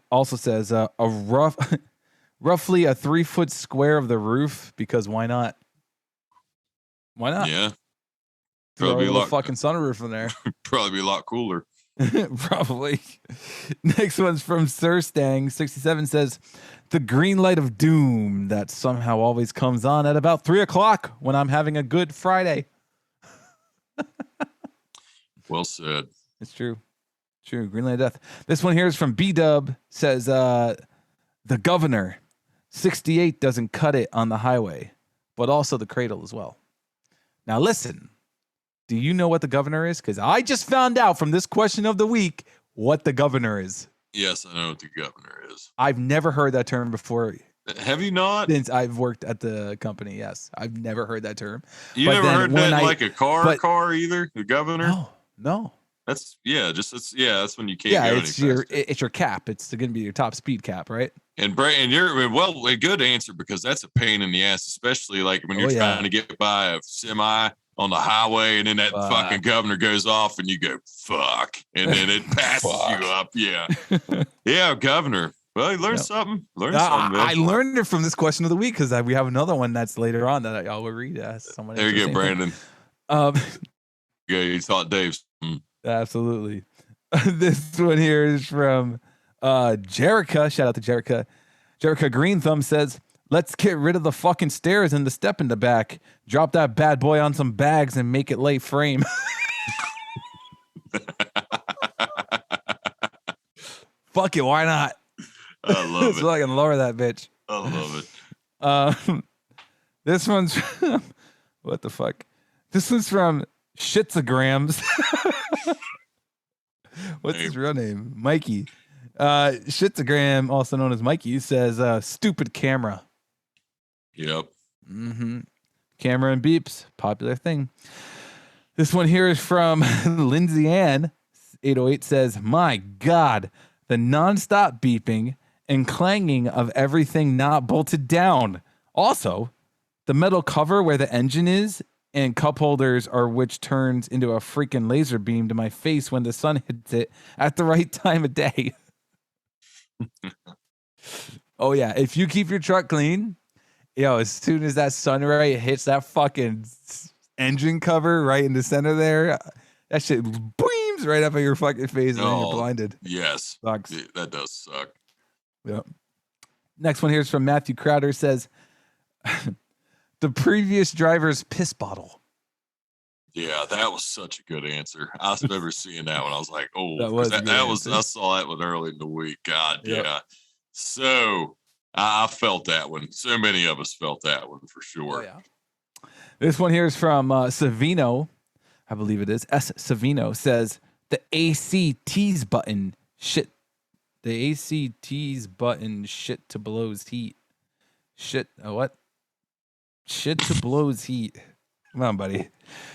also says roughly a 3-foot square of the roof, because why not? Why not? Yeah. Probably a fucking sunroof in there. Probably be a lot cooler. Probably. Next one's from Sir Stang 67 says the green light of doom that somehow always comes on at about 3:00 when I'm having a good Friday. Well said. It's true. Green light of death. This one here is from B-Dub. Says the governor 68 doesn't cut it on the highway, but also the cradle as well. Now listen. Do you know what the governor is? Because I just found out from this question of the week what the governor is. Yes, I know what the governor is. I've never heard that term before. Have you not? Since I've worked at the company, yes. I've never heard that term. You but never heard that like a car either? The governor? No. That's when you can't go it's your cap. It's going to be your top speed cap, right? And you're a good answer, because that's a pain in the ass, especially like when you're trying to get by a semi on the highway, and then that fucking governor goes off and you go, fuck. And then it passes you up. Yeah. Yeah, governor. Well, you learned something. I learned it from this question of the week, because we have another one that's later on that I will read. There you go, Brandon. Yeah, you thought Dave's. Absolutely. This one here is from Jerica. Shout out to Jerica. Jerica Green Thumb says, Let's get rid of the fucking stairs and the step in the back. Drop that bad boy on some bags and make it lay frame. Fuck it, why not? I love it. So I can lower that bitch. I love it. This one's what the fuck? This one's from Shitsagrams. What's his real name? Mikey. Shitsagram, also known as Mikey, says stupid camera. Yep. Mm-hmm. Camera and beeps, popular thing. This one here is from Lindsay Ann. 808 says, my God, the nonstop beeping and clanging of everything not bolted down. Also, the metal cover where the engine is and cup holders are which turns into a freaking laser beam to my face when the sun hits it at the right time of day. Oh, yeah. If you keep your truck clean, as soon as that sunlight hits that fucking engine cover right in the center there, that shit beams right up at your fucking face and then you're blinded. Yes. Sucks. Yeah, that does suck. Yep. Next one here is from Matthew Crowder. Says, the previous driver's piss bottle. Yeah, that was such a good answer. I remember seeing that one. I was like, oh, that was I saw that one early in the week. God, yep. Yeah. So I felt that one. So many of us felt that one for sure. Oh, yeah. This one here is from Savino. I believe it is. S. Savino says, the ACT's button shit. The ACT's button shit to blows heat. Shit. What? Shit to blows heat. Come on, buddy.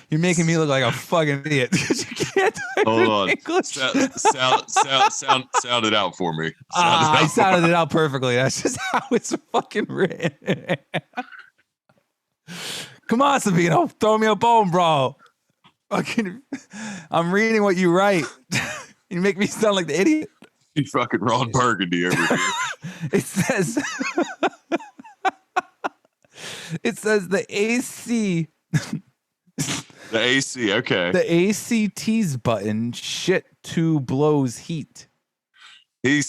You're making me look like a fucking idiot because you can't hold on. Sound it out for me. I sounded it out perfectly. That's just how it's fucking written. Come on, Savino. Throw me a bone, bro. Fucking, I'm reading what you write. You make me sound like the idiot. You fucking Ron Burgundy over here. It says the AC. The AC, okay. The ACT's button shit to blows heat. I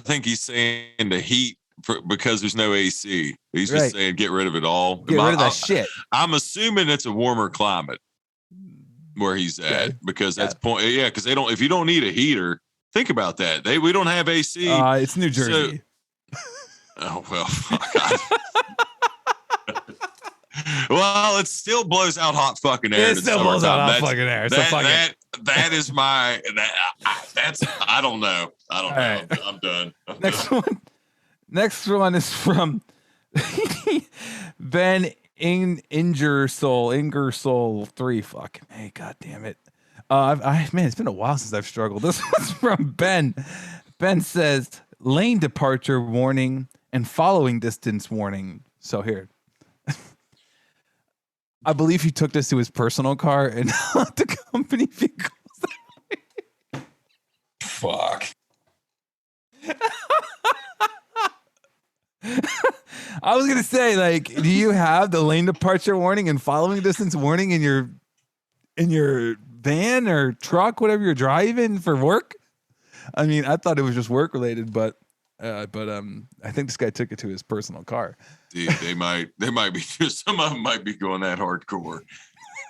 think he's saying the heat because there's no AC. He's just saying get rid of it all. Get rid of that shit. I'm assuming it's a warmer climate where he's at because that's point. Yeah, because if you don't need a heater, think about that. We don't have AC. It's New Jersey. Oh well, God. Well, it still blows out hot fucking air. It still blows out hot fucking air. That is my. That's. I don't know. Right. I'm done. Next one is from Ben Ingersoll 3. Fuck. Hey, god damn it. Man, it's been a while since I've struggled. This one's from Ben. Ben says lane departure warning and following distance warning. So here. I believe he took this to his personal car and not the company vehicles. Fuck. I was gonna say, like, do you have the lane departure warning and following distance warning in your van or truck, whatever you're driving for work? I mean, I thought it was just work related, but I think this guy took it to his personal car. Dude, they might be some of them might be going that hardcore.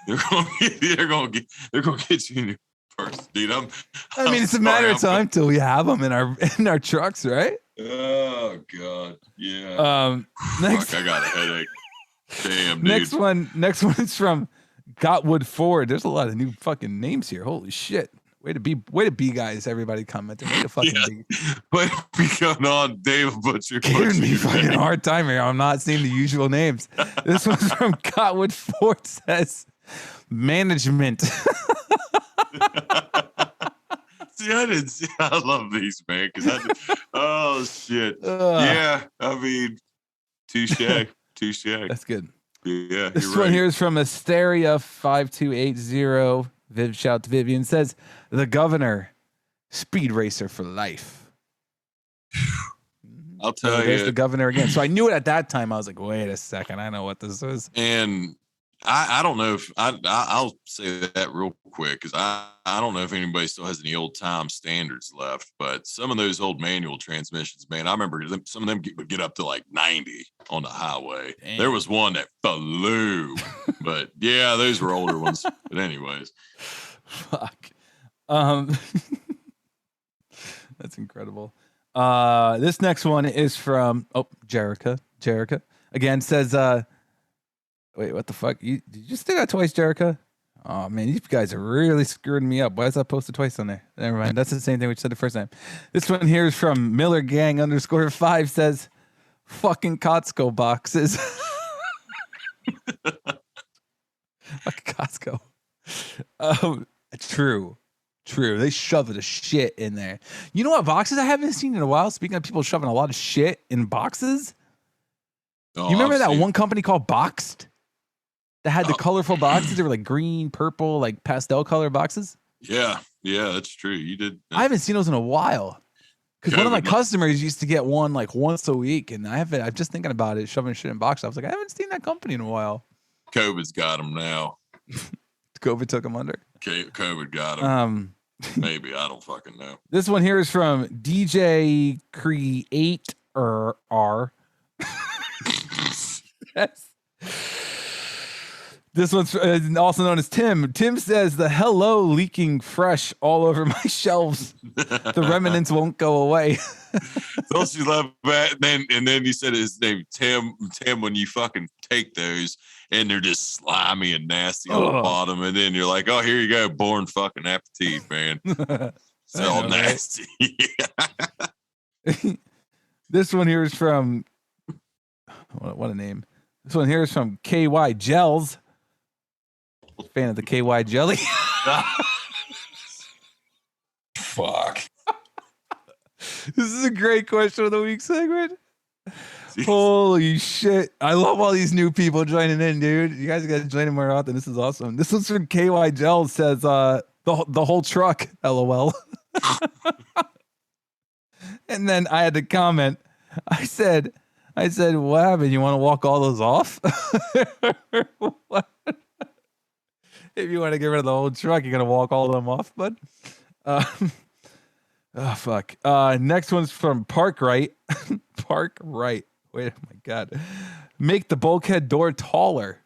They're gonna get you in your purse, dude. I mean, it's a matter of time till we have them in our trucks, right? Oh god, yeah. Next, fuck, I got a headache. Damn, dude. Next one is from Gotwood Ford. There's a lot of new fucking names here. Holy shit. Way to be, guys. Everybody commenting. Way to fucking be. Way to be going on, Dave Butcher. Giving me fucking a hard time here. I'm not seeing the usual names. This one's from Gotwood Ford. Says management. See, I love these, man. Oh shit. Yeah, I mean, touche. That's good. Yeah. This one here is from Asteria 5280. Shout out to Vivian. Says the governor, speed racer for life. I'll tell you. There's the governor again. So I knew it at that time. I was like, wait a second, I know what this is. And I don't know if I'll say that real quick because I don't know if anybody still has any old time standards left, but some of those old manual transmissions, man, I remember some of them would get up to like 90 on the highway. Damn. There was one that flew, but yeah, those were older ones. But anyways, fuck. That's incredible. This next one is from Jerica. Jerica again says, wait, what the fuck? Did you just say that twice, Jerica? Oh man, these guys are really screwing me up. Why is that posted twice on there? Never mind. That's the same thing we said the first time. This one here is from Miller Gang _5 says, fucking Costco boxes. Fuck Costco. True. They shove the shit in there. You know what boxes I haven't seen in a while? Speaking of people shoving a lot of shit in boxes. You remember that one company called Boxed? That had the colorful boxes. They were like green, purple, like pastel color boxes. Yeah, that's true. You did. I haven't seen those in a while. Because one of my customers used to get one like once a week, and I'm just thinking about it, shoving shit in boxes. I was like, I haven't seen that company in a while. COVID's got them now. COVID took them under. COVID got them. Maybe I don't fucking know. This one here is from DJ Create R. This one's also known as Tim. Tim says the hello leaking fresh all over my shelves. The remnants won't go away. Don't you love that? And then you said his name, Tim. Tim, when you fucking take those and they're just slimy and nasty on the bottom, and then you're like, oh, here you go, born fucking appetit, man. It's all nasty. This one here is from what a name. This one here is from KY Gels. Fan of the KY jelly. Fuck. This is a great question of the week segment. Jeez. Holy shit. I love all these new people joining in, dude. You guys got to join in more often. This is awesome. This one's from KY Gels. Says the whole truck, LOL. And then I had to comment. I said, what happened? You want to walk all those off? What? If you want to get rid of the whole truck, you're going to walk all of them off, bud. Oh, fuck. Next one's from Park Right. Park Right. Wait, oh my God. Make the bulkhead door taller.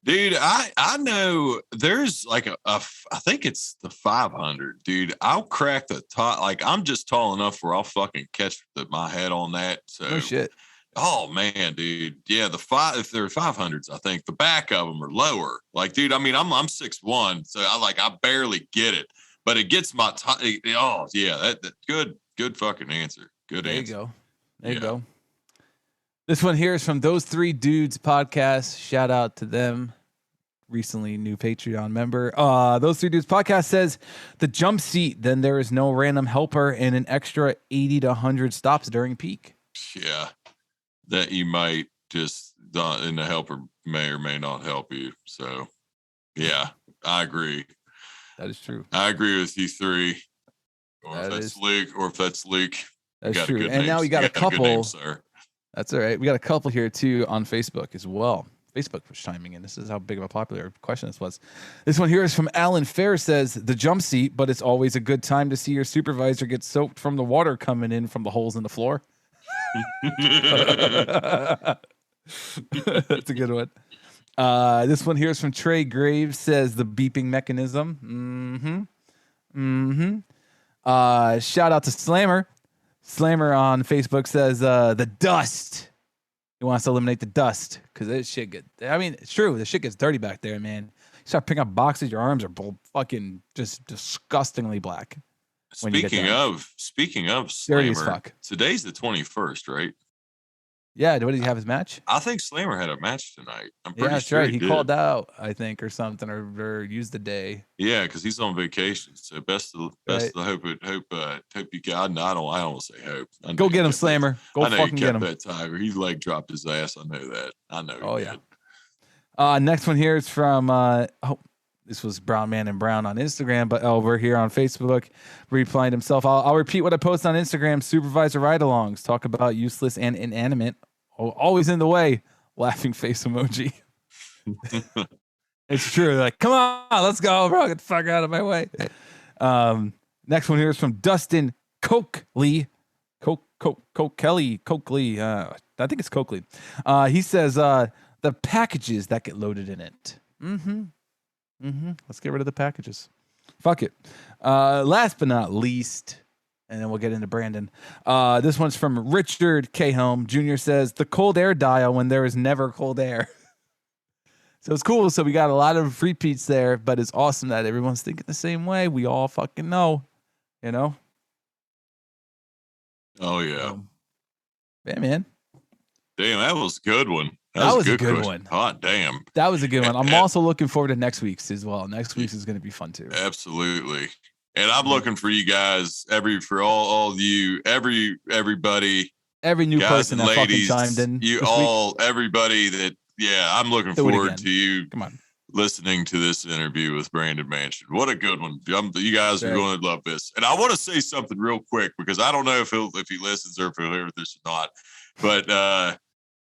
Dude, I know there's like I think it's the 500, dude. I'll crack the top. Like, I'm just tall enough where I'll fucking catch my head on that. So, oh, shit. Oh man, dude. Yeah, if they're 500s, I think the back of them are lower. Like, dude, I mean, I'm 6'1", so I barely get it, but it gets my oh yeah, that good fucking answer. Good answer. There you go. This one here is from Those Three Dudes podcast. Shout out to them. Recently new Patreon member. Those Three Dudes podcast says the jump seat, then there is no random helper and an extra 80 to 100 stops during peak. Yeah. That you might just, and the helper may or may not help you. So, yeah, I agree. That is true. I agree with you three. Or if that's Luke. That's true. And now we got a couple. Name, that's all right. We got a couple here too on Facebook as well. Facebook was chiming in. This is how big of a popular question this was. This one here is from Alan Fair. Says the jump seat, but it's always a good time to see your supervisor get soaked from the water coming in from the holes in the floor. That's a good one. This one here is from Trey Graves. Says the beeping mechanism. Shout out to Slammer. Slammer on Facebook says the dust. He wants to eliminate the dust because this shit it's true. The shit gets dirty back there, man. You start picking up boxes, your arms are fucking just disgustingly black. Speaking of Slammer, today's the 21st, right? Yeah. What did he have his match? I think Slammer had a match tonight. I'm pretty that's sure right. He called out, I think, or something, or used the day. Yeah, because he's on vacation. So best of hope you got. I don't want to say hope. Go get him, Slammer. Go fucking get him. That tiger. He leg dropped his ass. I know that. I know. Oh yeah. Next one here is from this was Brown Man and Brown on Instagram, but over here on Facebook, replying himself. I'll repeat what I post on Instagram. Supervisor ride-alongs talk about useless and inanimate, always in the way. Laughing face emoji. It's true. They're like, come on, let's go, bro. Get the fuck out of my way. Next one here is from Dustin Coakley. Coakley. I think it's Coakley. He says the packages that get loaded in it. Let's get rid of the packages. Fuck it. Last but not least, and then we'll get into Brandon. This one's from Richard K. Helm Jr. says the cold air dial when there is never cold air. So it's cool. So we got a lot of repeats there, but it's awesome that everyone's thinking the same way. We all fucking know, you know? Oh, yeah. Yeah, man. Damn, that was a good one. That was a good one. Hot damn. That was a good one. I'm also looking forward to next week's as well. Next week's is going to be fun too. Absolutely. And I'm looking for you guys, for all of you, everybody, every new person that ladies, fucking chimed in. You all, everybody that, I'm looking forward to you. Come on. Listening to this interview with Brandon Manchion. What a good one. You guys are going to love this. And I want to say something real quick because I don't know if he listens or if he'll hear this or not. But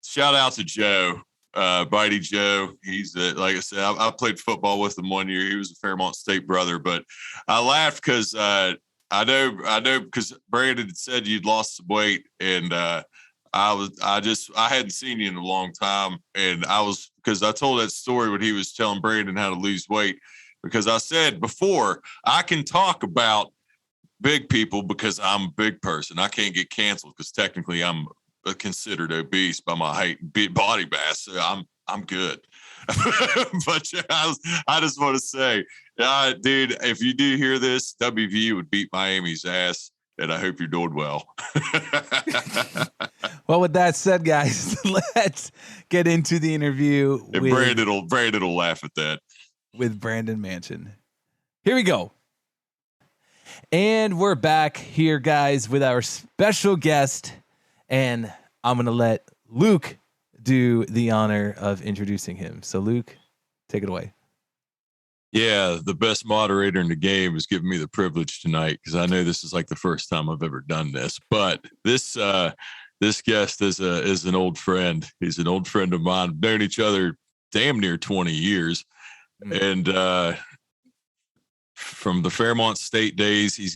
shout out to Joe, Bitey Joe. He's like I said, I played football with him 1 year. He was a Fairmont State brother, but I laughed because I know because Brandon had said you'd lost some weight, and I hadn't seen you in a long time, and because I told that story when he was telling Brandon how to lose weight, because I said before I can talk about big people because I'm a big person. I can't get canceled because technically I'm considered obese by my height and body mass. So I'm good. But I just want to say, dude, if you do hear this, WVU would beat Miami's ass, and I hope you're doing well. Well, with that said, guys, let's get into the interview. And Brandon will laugh at that. With Brandon Manchion. Here we go. And we're back here, guys, with our special guest. And I'm going to let Luke do the honor of introducing him. So, Luke, take it away. Yeah, the best moderator in the game is giving me the privilege tonight because I know this is like the first time I've ever done this. But this guest is an old friend. He's an old friend of mine. We've known each other damn near 20 years. And from the Fairmont State days, as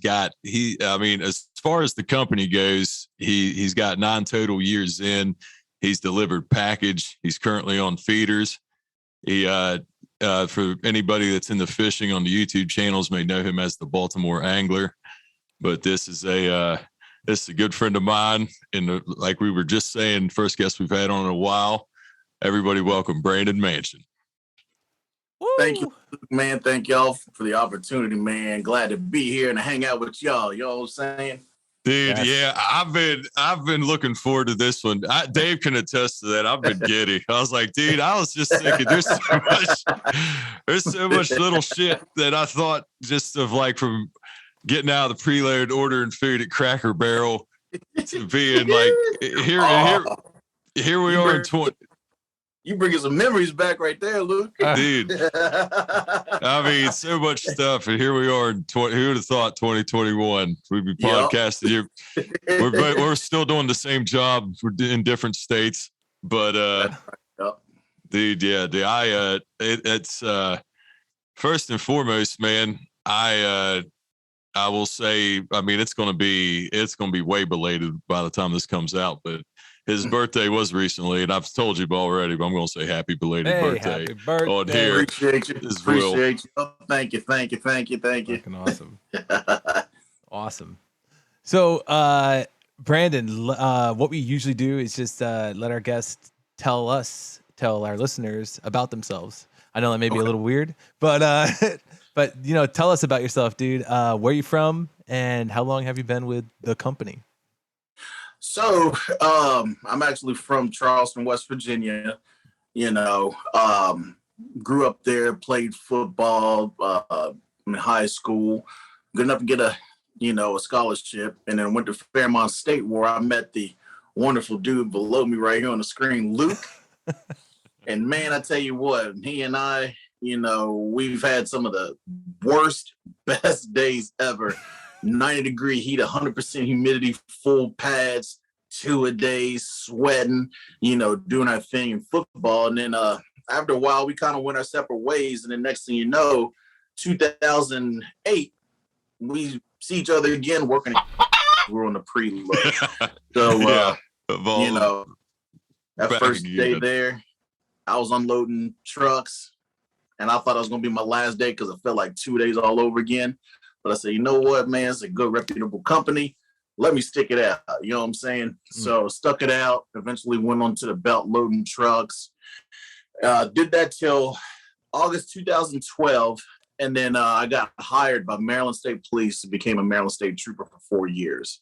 far as the company goes, he's got 9 total years in. He's delivered package. He's currently on feeders. He for anybody that's in the fishing on the YouTube channels may know him as the Baltimore Angler. But this is a good friend of mine. And like we were just saying, first guest we've had on in a while. Everybody welcome Brandon Manchion. Woo. Thank you, man. Thank y'all for the opportunity, man. Glad to be here and to hang out with y'all. You know what I'm saying? Dude, yeah, I've been looking forward to this one. Dave can attest to that. I've been giddy. I was like, dude, I was just thinking there's so much little shit that I thought just of like from getting out of the preload, ordering food at Cracker Barrel to being like here we are in 20. You bringing some memories back right there, Luke. Dude, I mean, so much stuff. And here we are in who would have thought 2021 we'd be podcasting here. We're still doing the same job. We're in different states. But, dude, it's first and foremost, man, I will say, I mean, it's going to be way belated by the time this comes out, but his birthday was recently, and I've told you already, but I'm going to say happy belated birthday. Happy birthday. On here. Appreciate you. Appreciate you. Oh, thank you. Fucking awesome. Awesome. So, Brandon, what we usually do is just let our guests tell our listeners about themselves. I know that may be a little weird, but tell us about yourself, dude. Where are you from, and how long have you been with the company? So, I'm actually from Charleston, West Virginia. Grew up there, played football in high school, good enough to get a scholarship, and then went to Fairmont State where I met the wonderful dude below me right here on the screen, Luke. And man, I tell you what, he and I, we've had some of the worst, best days ever. 90-degree heat, 100% humidity, full pads, two-a-days, sweating, doing our thing in football. And then after a while, we kind of went our separate ways. And then next thing you know, 2008, we see each other again working. We're on the preload. So, that first day there, I was unloading trucks. And I thought it was going to be my last day because it felt like 2 days all over again. But I said, you know what, man? It's a good, reputable company. Let me stick it out. You know what I'm saying? So stuck it out. Eventually went on to the belt loading trucks. Did that till August 2012. And then I got hired by Maryland State Police and became a Maryland State Trooper for 4 years.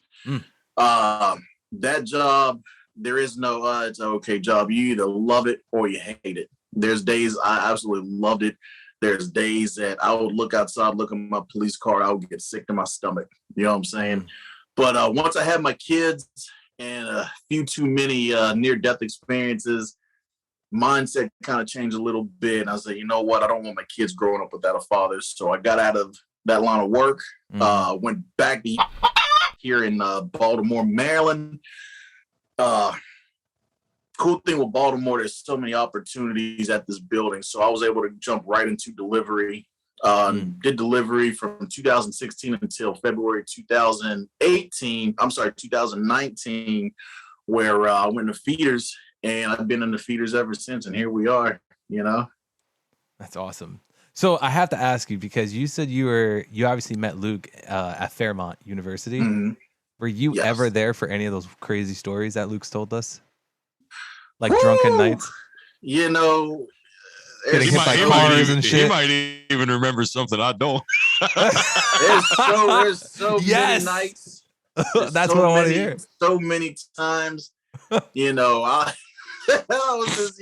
That job, there is no, it's an okay job. You either love it or you hate it. There's days I absolutely loved it. There's days that I would look outside, look at my police car, I would get sick to my stomach. You know what I'm saying? But once I had my kids and a few too many near-death experiences, mindset kind of changed a little bit. And I said, you know what? I don't want my kids growing up without a father. So I got out of that line of work, went back to here in Baltimore, Maryland. Cool thing with Baltimore, there's so many opportunities at this building. So I was able to jump right into delivery. Did delivery from 2016 until February 2019, where I went to feeders, and I've been in the feeders ever since. And here we are, That's awesome. So I have to ask you, because you said you obviously met Luke at Fairmont University. Mm-hmm. Were you ever there for any of those crazy stories that Luke's told us? Like drunken nights? Getting hit by cars and shit. He might even remember something I don't. There's so many nights. That's what I want to hear. So many times, I was just,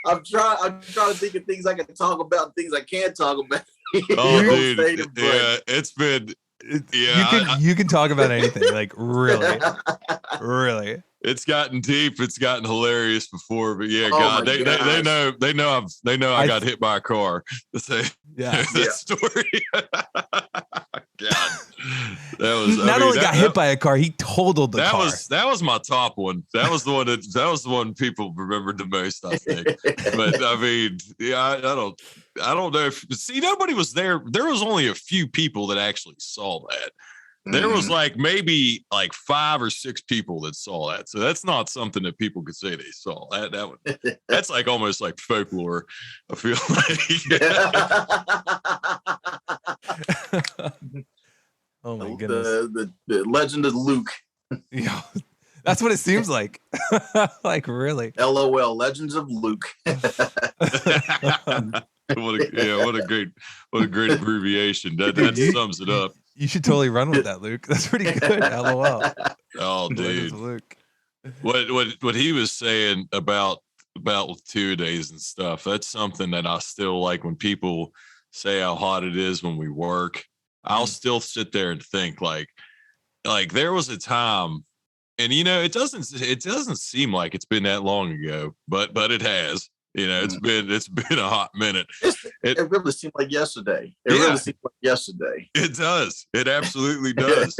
I'm trying to think of things I can talk about, things I can't talk about. Dude, it's been. You can talk about anything, like really. It's gotten deep. It's gotten hilarious before, but God, they know I got hit by a car. That story. God, that was not only got hit by a car, he totaled the car. That was my top one. That was the one people remembered the most, I think. But I mean, I don't know if nobody was there. There was only a few people that actually saw that. There was maybe 5 or 6 people that saw that. So that's not something that people could say they saw. That's almost like folklore, I feel like. Oh my goodness. The legend of Luke. Yeah. That's what it seems like. Like really. LOL, Legends of Luke. What a great abbreviation. That sums it up. You should totally run with that, Luke. That's pretty good. LOL. Oh, dude. Luke. What he was saying about 2 days and stuff, that's something that I still like when people say how hot it is when we work. I'll still sit there and think like there was a time, and it doesn't seem like it's been that long ago, but it has. It's been a hot minute. It really seemed like yesterday. It does. It absolutely does.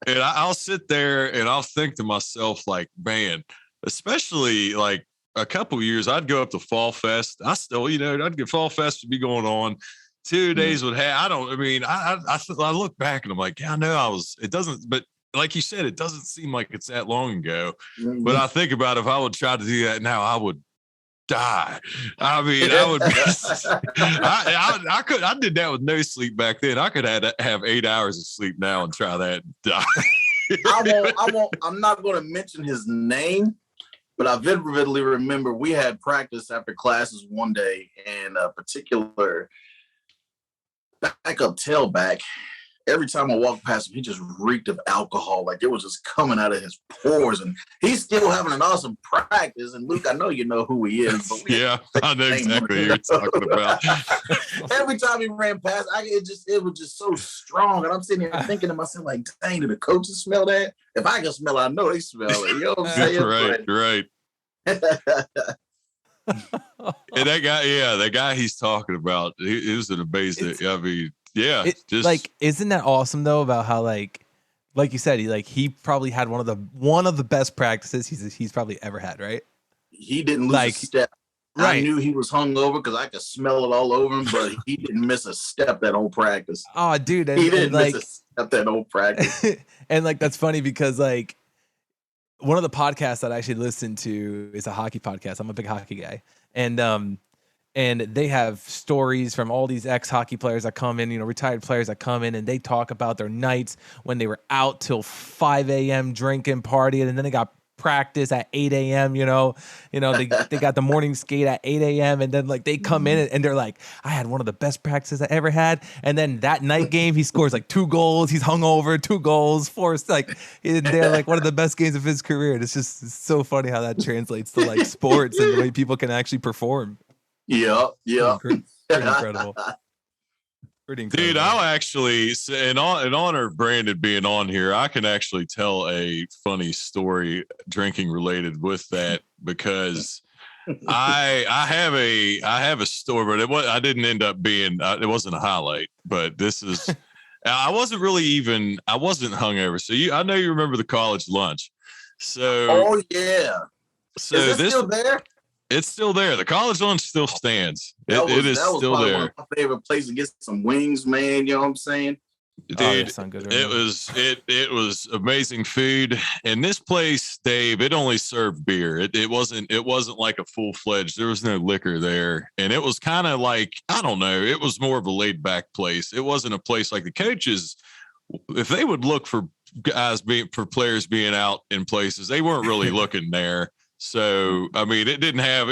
And I'll sit there and I'll think to myself, like, man, especially like a couple of years, I'd go up to Fall Fest. I still, I'd get Fall Fest would be going on. 2 days would have. I look back and I'm like, yeah, I know it doesn't, but like you said, it doesn't seem like it's that long ago. But I think about if I would try to do that now, I would die. I mean, I would. I did that with no sleep back then. I could have 8 hours of sleep now and try that and die. I'm not going to mention his name, but I vividly remember we had practice after classes one day, and a particular backup tailback. Every time I walked past him, he just reeked of alcohol. Like it was just coming out of his pores. And he's still having an awesome practice. And Luke, I know you know who he is. But I know exactly who you're talking about. Every time he ran past, it was just so strong. And I'm sitting here thinking to myself, like, dang, do the coaches smell that? If I can smell it, I know they smell it. You know what I'm saying? Right. And that guy he's talking about, he was an amazing. I mean, yeah, isn't that awesome though about how like like you said, he probably had one of the best practices he's probably ever had, right? He didn't lose a step. Right. I knew he was hungover because I could smell it all over him, but he didn't miss a step that whole practice. Oh, dude, He didn't miss a step that whole practice. And like that's funny because like one of the podcasts that I actually listen to is a hockey podcast. I'm a big hockey guy, and they have stories from all these ex-hockey players that come in, retired players that come in, and they talk about their nights when they were out till 5 a.m. drinking, partying, and then they got practice at 8 a.m. They got the morning skate at 8 a.m. and then like they come in and they're like, I had one of the best practices I ever had. And then that night game, he scores like 2 goals. He's hungover, 2 goals, 4. Like they're like one of the best games of his career. And it's so funny how that translates to like sports and the way people can actually perform. Yeah. Pretty incredible. Pretty incredible. Dude, I'll actually, in honor of Brandon being on here, I can actually tell a funny story drinking related with that because I have a story, but I didn't end up being, it wasn't a highlight, but this is, I wasn't hungover. So I know you remember the college lunch. So, oh yeah. So is this still there? It's still there. The college lunch still stands. It is still there. One of my favorite places to get some wings, man. You know what I'm saying? Dude, it was amazing food. And this place, Dave, it only served beer. It wasn't like a full-fledged. There was no liquor there. And it was kind of like, I don't know, it was more of a laid-back place. It wasn't a place like the coaches. If they would look for players being out in places, they weren't really looking there. So, I mean, it didn't have,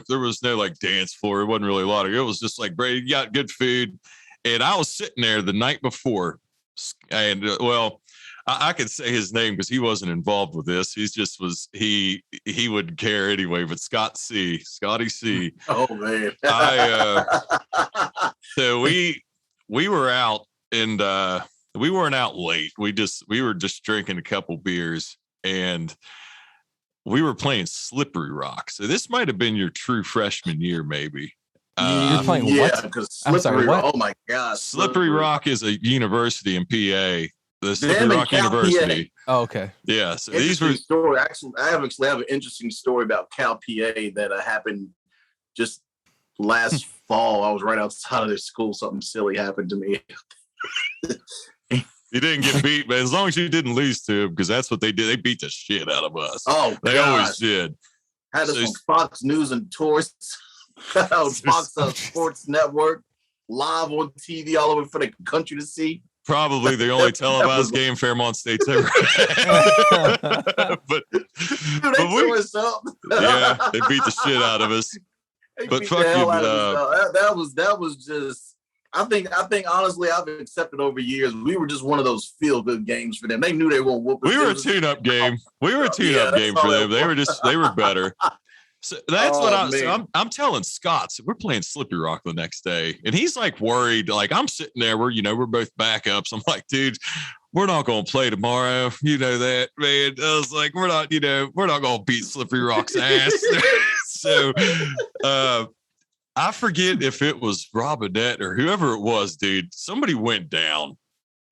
there was no like dance floor. It wasn't really a lot of it. It was just like, Brady, you got good food. And I was sitting there the night before. And I could say his name because he wasn't involved with this. He wouldn't care anyway. But Scotty C. Oh, man. So we were out and we weren't out late. We were just drinking a couple beers and we were playing Slippery Rock. So this might have been your true freshman year, maybe. You're playing what? Yeah, because Slippery Rock. Oh my God. Slippery Rock is a university in PA. The Slippery Rock University. PA. Oh, okay. Yeah. So story. Actually, I have an interesting story about Cal PA that happened just last fall. I was right outside of their school. Something silly happened to me. You didn't get beat, but as long as you didn't lose to them, because that's what they did. They beat the shit out of us. Oh, they always did. Had us on Fox News and Tourists, on Fox Sports Network, live on TV all over for the country to see. Probably the only televised game Fairmont State's ever had. but tore us up. Yeah, they beat the shit out of us. But fuck you. That was just. I think honestly, I've accepted over years. We were just one of those feel good games for them. They knew they won't whoop us. We were a tune-up game. We were a tune-up game for them. They were better. So that's what I'm telling Scott. So we're playing Slippery Rock the next day, and he's like worried. Like I'm sitting there, we're both backups. I'm like, dude, we're not going to play tomorrow. You know that, man. I was like, we're not going to beat Slippery Rock's ass. So, I forget if it was Robinette or whoever it was, dude. Somebody went down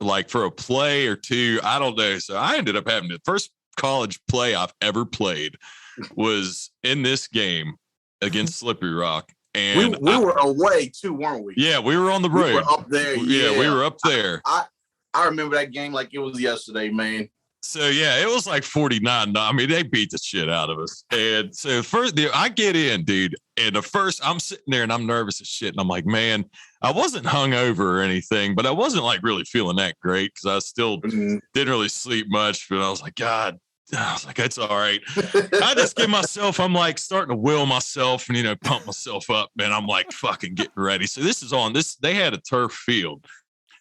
like for a play or two. I don't know. So I ended up having the first college play I've ever played was in this game against Slippery Rock. And we were away too, weren't we? Yeah, we were on the road. We were up there. Yeah, we were up there. I remember that game like it was yesterday, man. So yeah, it was like 49. I mean, they beat the shit out of us. And so first, I get in, dude. And the first, I'm sitting there and I'm nervous as shit. And I'm like, man, I wasn't hungover or anything, but I wasn't like really feeling that great because I still didn't really sleep much. But I was like, God, it's all right. I just give myself, I'm like starting to will myself and, pump myself up. And I'm like fucking getting ready. So this is on this. They had a turf field.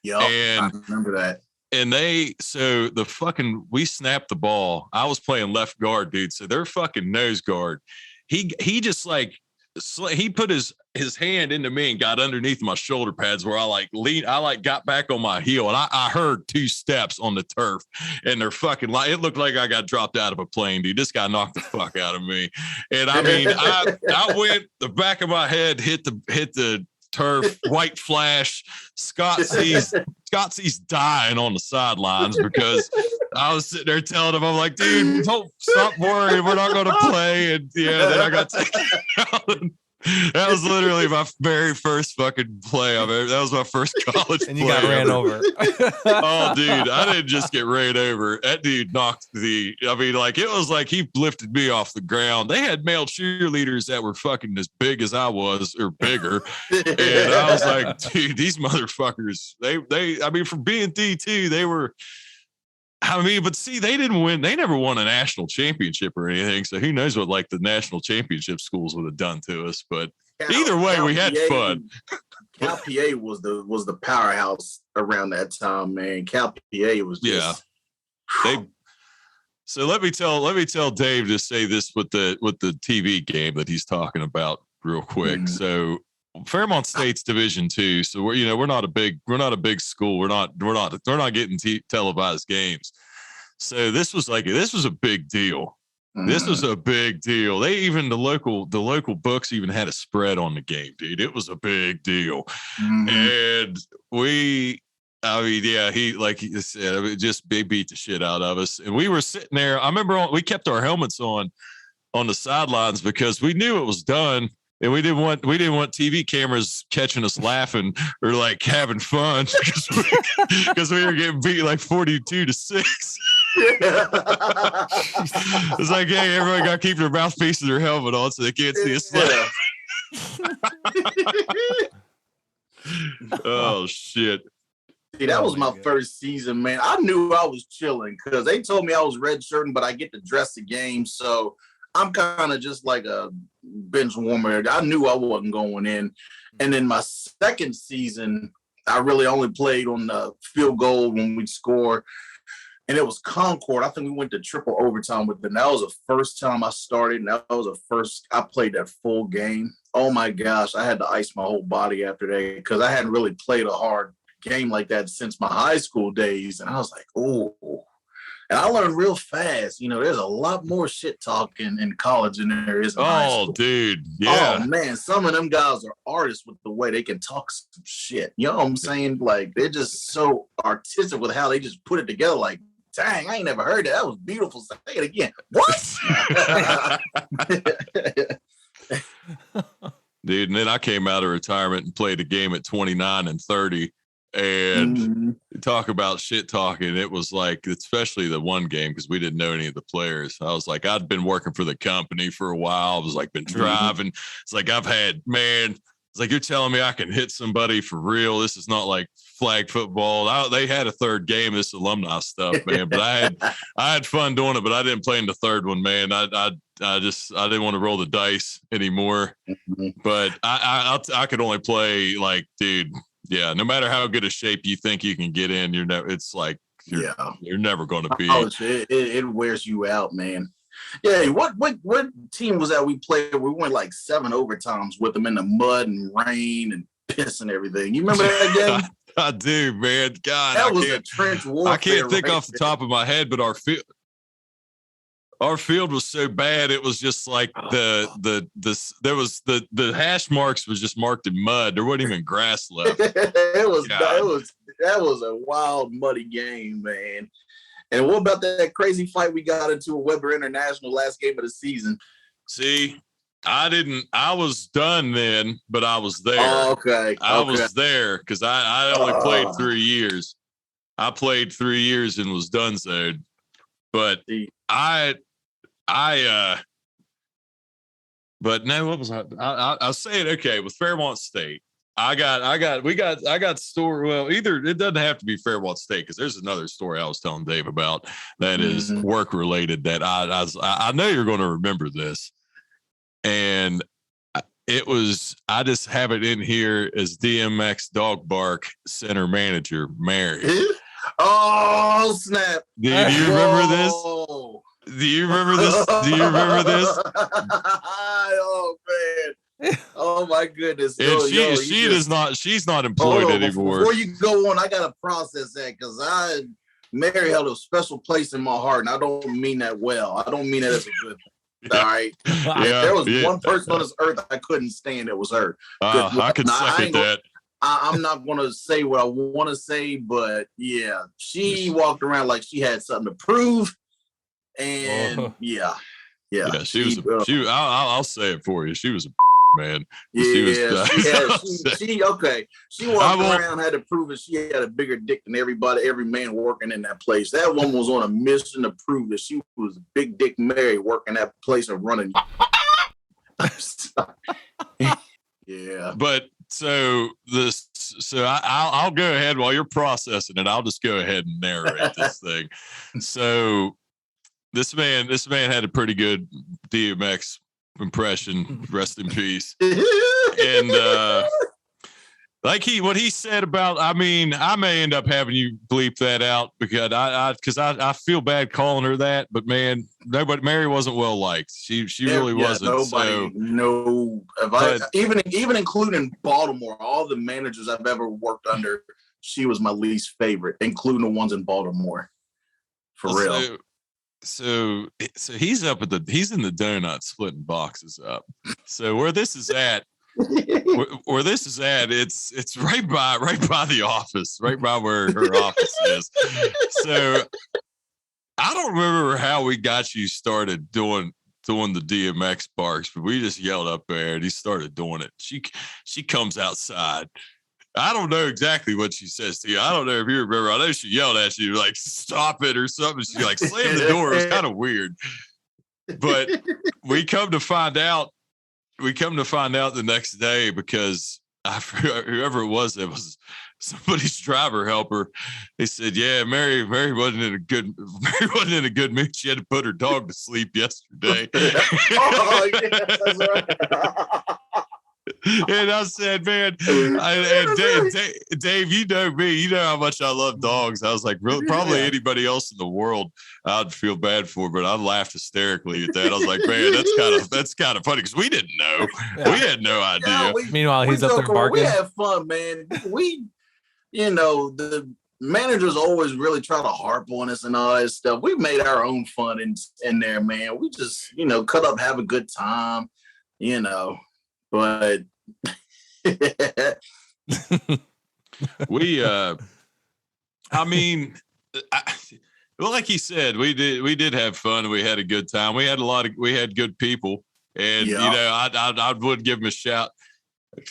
Yeah, I remember that. And we snapped the ball. I was playing left guard, dude. So their fucking nose guard, he just like, he put his hand into me and got underneath my shoulder pads where I got back on my heel and I heard 2 steps on the turf and they're fucking it looked like I got dropped out of a plane, dude. This guy knocked the fuck out of me. And I mean, I went, the back of my head hit the turf, white flash. Scott sees dying on the sidelines because I was sitting there telling him, I'm like, dude, don't stop worrying. We're not going to play. And then I got taken out. That was literally my very first fucking play. That was my first college And you play got ran ever. over. Oh, dude, I didn't just get ran over. That dude knocked it was like he lifted me off the ground. They had male cheerleaders that were fucking as big as I was or bigger. And I was like, dude, these motherfuckers, for being D2, they were, but see, they didn't win. They never won a national championship or anything. So who knows what like the national championship schools would have done to us. But either way, we had fun. Cal PA was the powerhouse around that time, man. Cal PA was just So let me tell Dave to say this with the TV game that he's talking about real quick. Mm. So Fairmont State's Division II, so we're not a big school. We're not getting televised games. So this was a big deal. This was a big deal. They even the local books even had a spread on the game, dude. It was a big deal. And he like he said, they beat the shit out of us. And we were sitting there. I remember we kept our helmets on the sidelines because we knew it was done. And we didn't want TV cameras catching us laughing or like having fun because we were getting beat like 42-6. It's like, hey, everyone got to keep their mouthpiece and their helmet on so they can't see us laugh. Oh shit. See, that was my first season, man. I knew I was chilling because they told me I was redshirting, but I get to dress the game, so I'm kind of just like a bench warmer. I knew I wasn't going in. And then my second season, I really only played on the field goal when we'd score. And it was Concord. I think we went to triple overtime with them. That was the first time I started. And that was the first I played that full game. Oh, my gosh. I had to ice my whole body after that because I hadn't really played a hard game like that since my high school days. And I was like, oh. And I learned real fast. There's a lot more shit talking in college than there is in high school. Oh, dude. Yeah. Oh, man. Some of them guys are artists with the way they can talk some shit. You know what I'm saying? Like, they're just so artistic with how they just put it together. Like, dang, I ain't never heard that. That was beautiful. Say it again. What? Dude, and then I came out of retirement and played a game at 29 and 30. And talk about shit talking. It was like, especially the one game, because we didn't know any of the players. I was like, I'd been working for the company for a while. I was like, been driving. It's like, it's like, you're telling me I can hit somebody for real. This is not like flag football. They had a third game, this alumni stuff, man. But I had fun doing it, but I didn't play in the third one, man. I didn't want to roll the dice anymore. But I could only play like, dude. Yeah, no matter how good a shape you think you can get in, you're never going to be. It wears you out, man. Yeah, what team was that we played? We went like 7 overtimes with them in the mud and rain and piss and everything. You remember that game? I do, man. God, that was a trench warfare. I can't think off the top of my head, but our field was so bad. It was just like the hash marks was just marked in mud. There wasn't even grass left. That was a wild, muddy game, man. And what about that crazy fight we got into at Weber International last game of the season? See, I was done then, but I was there. Oh, okay. I was there because I only played 3 years. I played 3 years and was done so. But but no, what was I was saying, okay, with Fairmont State, I got story. Well, either it doesn't have to be Fairmont State because there's another story I was telling Dave about that is work related that I know you're going to remember this. And I just have it in here as DMX Dog Bark center manager, Mary. Oh, snap. Do you remember this? Do you remember this? Oh, man. Oh, my goodness. And she's not employed anymore. Before you go on, I got to process that because Mary held a special place in my heart, and I don't mean that well. I don't mean that as a good All right. If there was one person on this earth I couldn't stand, it was her. I could second that. I'm not going to say what I want to say, but yeah, she walked around like she had something to prove. And yeah. She was. I'll say it for you. She was a man. She walked around, had to prove that she had a bigger dick than every man working in that place. That woman was on a mission to prove that she was Big Dick Mary working that place and running. Yeah. But I'll go ahead while you're processing it. I'll just go ahead and narrate this thing. So this man had a pretty good DMX impression. Rest in peace. And what he said about, I mean, I may end up having you bleep that out because I feel bad calling her that, but man, Mary wasn't well liked. She really wasn't. Even including Baltimore, all the managers I've ever worked under, she was my least favorite, including the ones in Baltimore. For real. So he's in the donut splitting boxes up. So where this is at, it's right by the office, right by where her office is. So I don't remember how we got you started doing the DMX barks, but we just yelled up there and he started doing it. She comes outside. I don't know exactly what she says to you. I don't know if you remember. I know she yelled at you like stop it or something. She like slammed the door. It was kind of weird. But we come to find out the next day because whoever it was somebody's driver helper. They said, yeah, Mary wasn't in a good mood. She had to put her dog to sleep yesterday. Oh, yeah, that's right. And I said, man, Dave, you know me, you know how much I love dogs. I was like, probably anybody else in the world I'd feel bad for, but I laughed hysterically at that. I was like, man, that's kind of funny because we didn't know. Yeah. We had no idea. Meanwhile, he's up there barking. We had fun, man. The managers always really try to harp on us and all that stuff. We made our own fun in there, man. We just, cut up, have a good time, but we like he said, we did have fun. We had a good time. We had good people, and I would give him a shout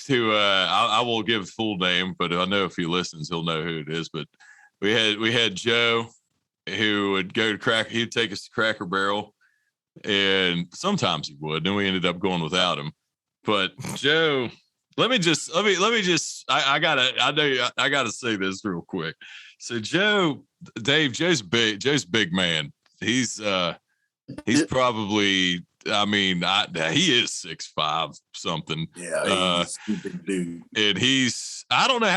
to I won't give a full name, but I know if he listens he'll know who it is. But we had Joe who would go to he'd take us to Cracker Barrel, and sometimes he would, and we ended up going without him. But Joe, I gotta say this real quick. So Joe's big man. He's probably, he is 6'5" something. Yeah, he's a stupid dude. And I don't know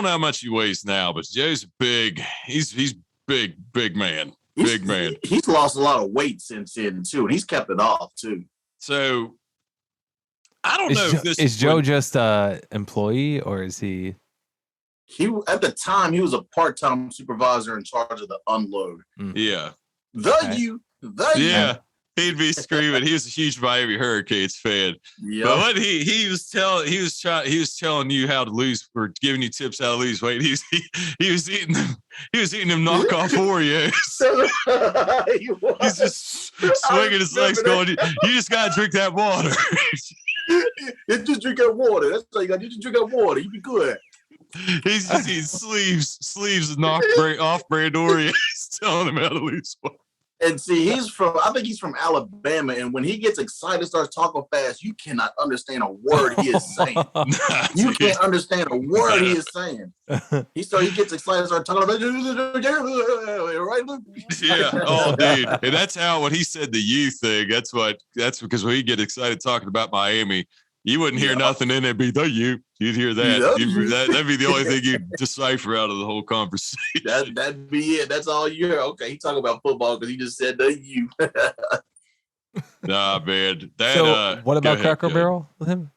how much he weighs now, but Joe's big. He's big man. Big man. He's lost a lot of weight since then too, and he's kept it off too. So I don't know if this is Joe just an employee or is he? He at the time he was a part-time supervisor in charge of the unload. Yeah. You. He'd be screaming. He was a huge Miami Hurricanes fan. Yeah. But what he was telling you how to lose, or giving you tips how to lose weight. He was eating them knockoff Oreos. He's just swinging his legs, going, "You just gotta drink that water." Just drink that water. That's all you got. You just drink that water. You be good. He's just eating sleeves of off-brand Oreos, telling him how to lose weight. And see, I think he's from Alabama, and when he gets excited, starts talking fast, you cannot understand a word he is saying. You can't understand a word he is saying. He gets excited, starts talking about right. Yeah, oh, dude, and that's how when he said the "you" thing. That's because when he get excited talking about Miami, you wouldn't hear nothing in it. Be the "you." You'd hear that. That'd be the only thing you'd decipher out of the whole conversation. That'd be it. That's all you hear. Okay, he talking about football because he just said the "you." Nah, man. What about Cracker Barrel with him?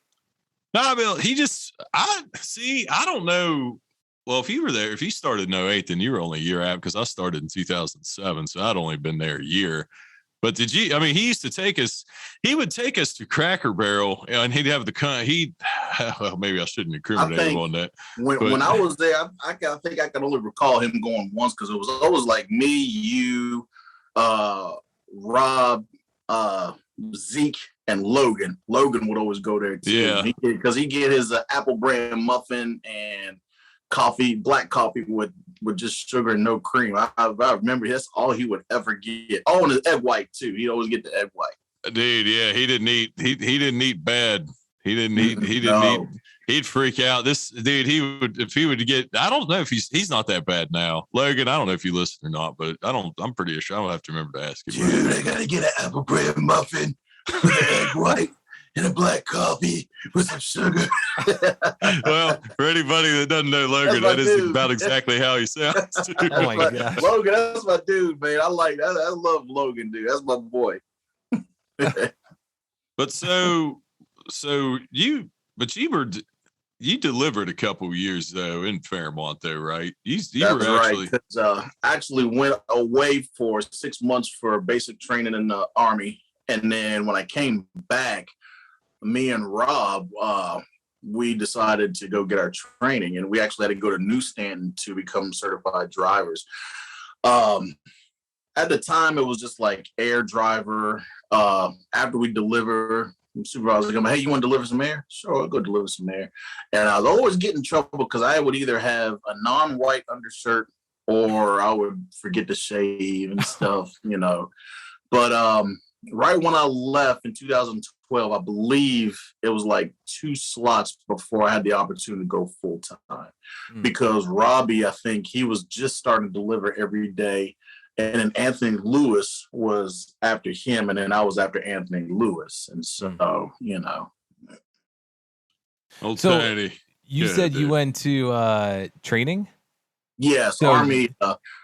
Nah, Bill. I don't know. Well, if you started in 2008, then you were only a year out because I started in 2007, so I'd only been there a year. But I mean, he used to take us, he would take us to Cracker Barrel and he'd have well, maybe I shouldn't incriminate him on that. When I was there, I think I can only recall him going once because it was always like me, you, Rob, Zeke, and Logan. Logan would always go there too. Yeah. Because he get his apple brand muffin and coffee, black coffee with just sugar and no cream. I remember that's all he would ever get. Oh, and his egg white too. He'd always get the egg white. Dude, yeah, he didn't eat bad. He didn't eat. He'd freak out. This dude, if he would get, I don't know if he's not that bad now. Logan, I don't know if you listen or not, but I'm pretty sure I don't have to remember to ask him. Dude, I gotta get an apple bread muffin with an egg white and a black coffee with some sugar. Well, for anybody that doesn't know Logan, that is dude. About exactly how he sounds. Dude. Oh my gosh. Logan, that's my dude, man. I like that. I love Logan, dude. That's my boy. But so you delivered a couple years though in Fairmont though, right? You were actually right. Actually went away for 6 months for basic training in the Army, and then when I came back, me and Rob, we decided to go get our training, and we actually had to go to Newsstand to become certified drivers. At the time, it was just like air driver. After we deliver, supervisor come, hey, you want to deliver some air? Sure, I'll go deliver some air. And I was always getting in trouble because I would either have a non-white undershirt or I would forget to shave and stuff, you know. But right when I left in 2012, I believe it was like 2 slots before I had the opportunity to go full time because Robbie, I think he was just starting to deliver every day. And then Anthony Lewis was after him, and then I was after Anthony Lewis. And so, you know. Old so Teddy. You said you went to training? Yes, so,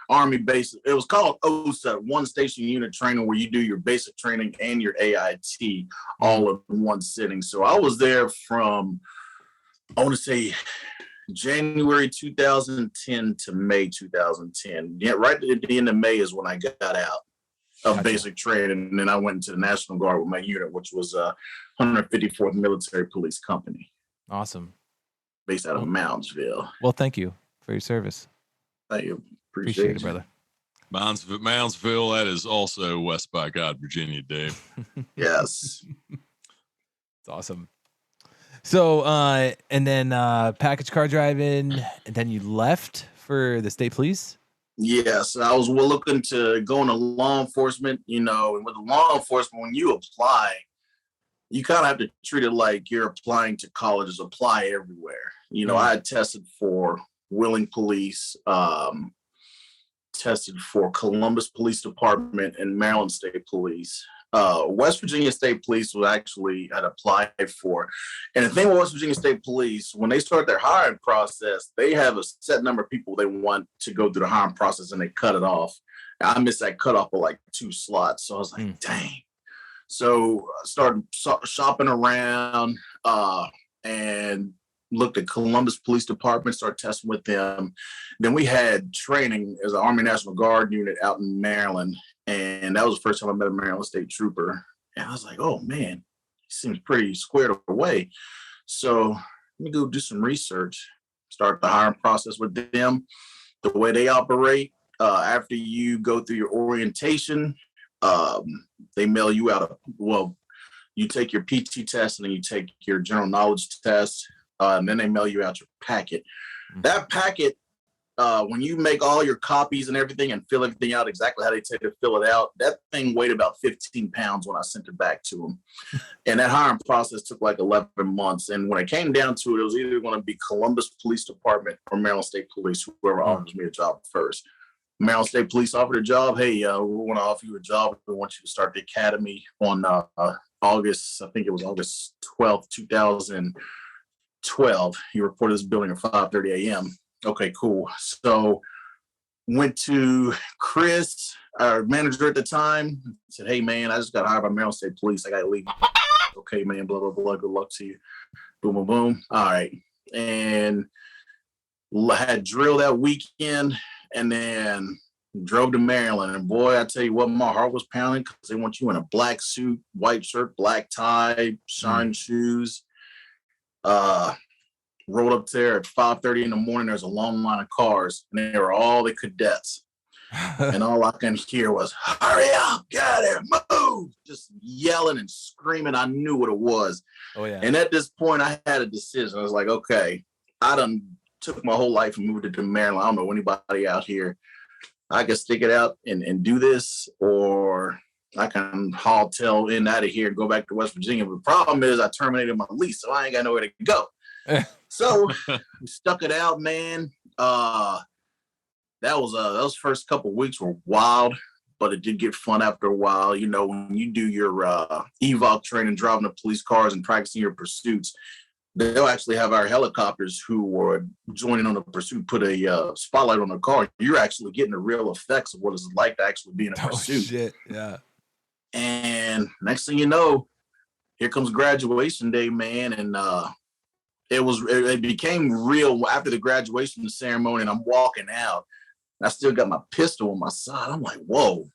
Army base. It was called OSA, One Station Unit Training, where you do your basic training and your AIT all in one sitting. So I was there from, I want to say, January 2010 to May 2010. Yeah, right at the end of May is when I got out of basic training, and then I went to the National Guard with my unit, which was 154th Military Police Company. Awesome. Based out of Moundsville. Well, thank you for your service. Thank you. Appreciate it, brother. Moundsville, that is also West by God, Virginia, Dave. Yes. It's awesome. So, and then package car driving, and then you left for the state police? Yes, I was looking to go into law enforcement, you know, and with law enforcement, when you apply, you kind of have to treat it like you're applying to colleges, apply everywhere. You know, I had tested for Wheeling Police, tested for Columbus Police Department and Maryland State Police. West Virginia State Police was actually had applied for. And the thing with West Virginia State Police, when they start their hiring process, they have a set number of people they want to go through the hiring process and they cut it off. I missed that cutoff of like 2 slots. So I was like, dang. So I started shopping around and looked at Columbus Police Department, started testing with them. Then we had training as an Army National Guard unit out in Maryland. And that was the first time I met a Maryland State Trooper. And I was like, oh, man, he seems pretty squared away. So let me go do some research, start the hiring process with them, the way they operate. After you go through your orientation, they mail you out you take your PT test and then you take your general knowledge test, and then they mail you out your packet. That packet, when you make all your copies and everything and fill everything out exactly how they tell you to fill it out, that thing weighed about 15 pounds when I sent it back to them. And that hiring process took like 11 months. And when it came down to it, it was either going to be Columbus Police Department or Maryland State Police, whoever offers me a job first. Maryland State Police offered a job. Hey, we want to offer you a job. We want you to start the academy on August 12th, 2012. You report to this building at 5:30 a.m. Okay, cool. So went to Chris, our manager at the time, said, hey, man, I just got hired by Maryland State Police. I got to leave. Okay, man, blah, blah, blah. Good luck to you. Boom, boom, boom. All right. And had drill that weekend. And then drove to Maryland, and boy, I tell you what, my heart was pounding because they want you in a black suit, white shirt, black tie, shine shoes. Rolled up there at 5:30 in the morning. There's a long line of cars, and they were all the cadets. And all I can hear was, hurry up, get out of here, move, just yelling and screaming. I knew what it was. Oh, yeah. And at this point, I had a decision. I was like, okay, I done took my whole life and moved it to Maryland. I don't know anybody out here. I can stick it out and do this, or I can haul tail in out of here and go back to West Virginia. But the problem is I terminated my lease, so I ain't got nowhere to go. So we stuck it out, man. That was those first couple of weeks were wild, but it did get fun after a while. You know, when you do your evoc training, driving the police cars and practicing your pursuits, they'll actually have our helicopters who were joining on the pursuit put a spotlight on the car. You're actually getting the real effects of what it's like to actually be in a pursuit. Shit, yeah. And next thing you know, here comes graduation day, man, and it became real after the graduation ceremony. And I'm walking out. I still got my pistol on my side. I'm like, whoa,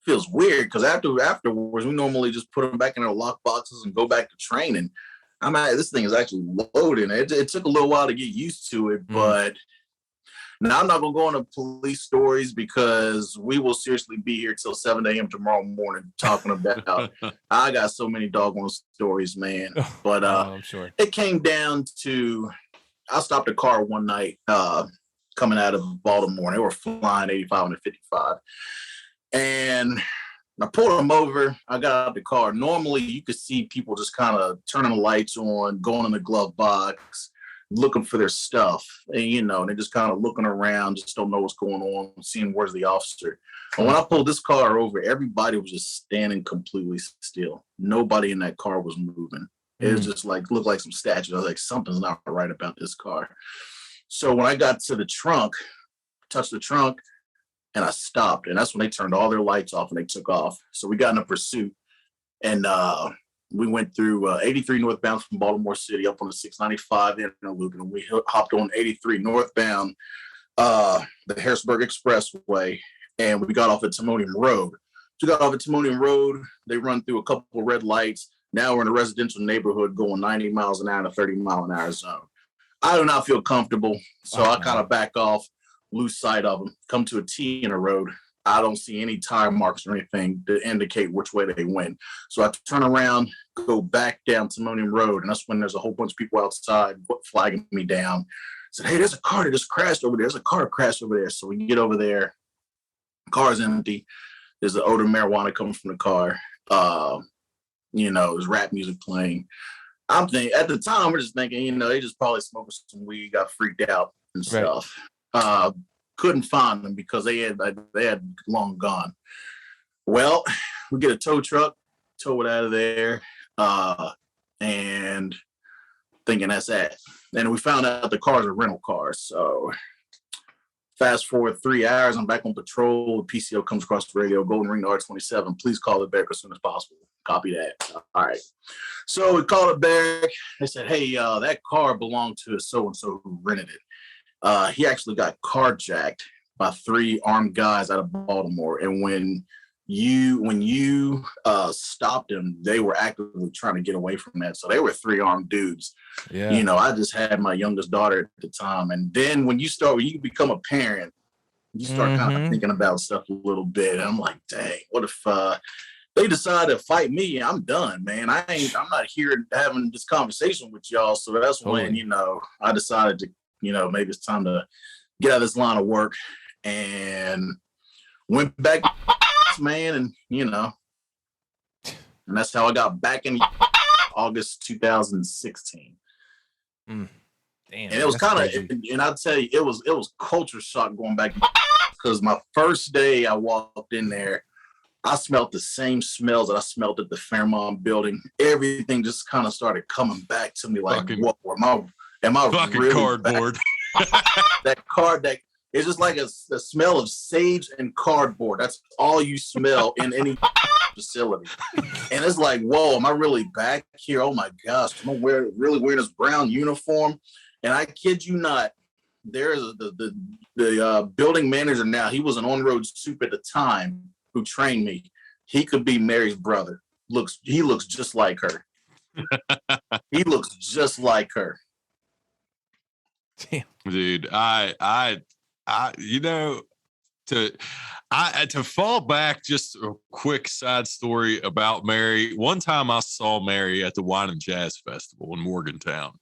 feels weird. Because afterwards, we normally just put them back in our lock boxes and go back to training. I'm like, this thing is actually loaded. It took a little while to get used to it, but now I'm not going to go into police stories because we will seriously be here till 7 a.m. tomorrow morning talking about I got so many doggone stories, man. But I'm sure. It came down to, I stopped a car one night coming out of Baltimore, and they were flying 85 and 55. And I pulled them over. I got out the car. Normally, you could see people just kind of turning the lights on, going in the glove box, looking for their stuff. And, you know, they're just kind of looking around, just don't know what's going on, seeing where's the officer. And when I pulled this car over, everybody was just standing completely still. Nobody in that car was moving. It was just like, looked like some statues. I was like, something's not right about this car. So when I got to the trunk, touched the trunk, and I stopped, and that's when they turned all their lights off and they took off. So we got in a pursuit, and we went through 83 northbound from Baltimore City up on the 695 interloop, and we hopped on 83 northbound, the Harrisburg Expressway, and we got off at Timonium Road. So we got off at Timonium Road. They run through a couple of red lights. Now we're in a residential neighborhood going 90 miles an hour in a 30 mile an hour zone. I do not feel comfortable, so I kind of back off, lose sight of them, come to a T in a road. I don't see any tire marks or anything to indicate which way they went. So I turn around, go back down Timonium Road, and that's when there's a whole bunch of people outside flagging me down. Said, hey, there's a car that just crashed over there. There's a car crashed over there. So we get over there. Car's empty. There's the odor of marijuana coming from the car. You know, there's rap music playing. I'm thinking, at the time, we're just thinking, you know, they just probably smoking some weed, got freaked out and stuff. Couldn't find them because they had long gone. Well, we get a tow truck, tow it out of there, and thinking that's that. And we found out the cars are rental cars. So fast forward 3 hours, I'm back on patrol. The PCO comes across the radio, Golden Ring to R27. Please call it back as soon as possible. Copy that. All right. So we called it back. They said, hey, that car belonged to so-and-so who rented it. He actually got carjacked by 3 armed guys out of Baltimore. And when you stopped them, they were actively trying to get away from that. So they were 3 armed dudes. Yeah. You know, I just had my youngest daughter at the time. And then when you become a parent, you start kind of thinking about stuff a little bit. And I'm like, dang, what if they decide to fight me? I'm done, man. I'm not here having this conversation with y'all. So that's when, you know, I decided to, you know, maybe it's time to get out of this line of work, and went back, man. And, you know, and that's how I got back in August 2016. Damn. And it was kind of, and I'll tell you, it was culture shock going back, because my first day I walked in there, I smelled the same smells that I smelled at the Fairmont building. Everything just kind of started coming back to me like, what? Am I fucking really cardboard? That it's just like a smell of sage and cardboard. That's all you smell in any facility. And it's like, whoa, am I really back here? Oh my gosh, I'm really wearing this brown uniform. And I kid you not, there's the building manager now. He was an on-road soup at the time who trained me. He could be Mary's brother. He looks just like her. He looks just like her. Damn. Dude, to fall back, just a quick side story about Mary. One time I saw Mary at the Wine and Jazz Festival in Morgantown,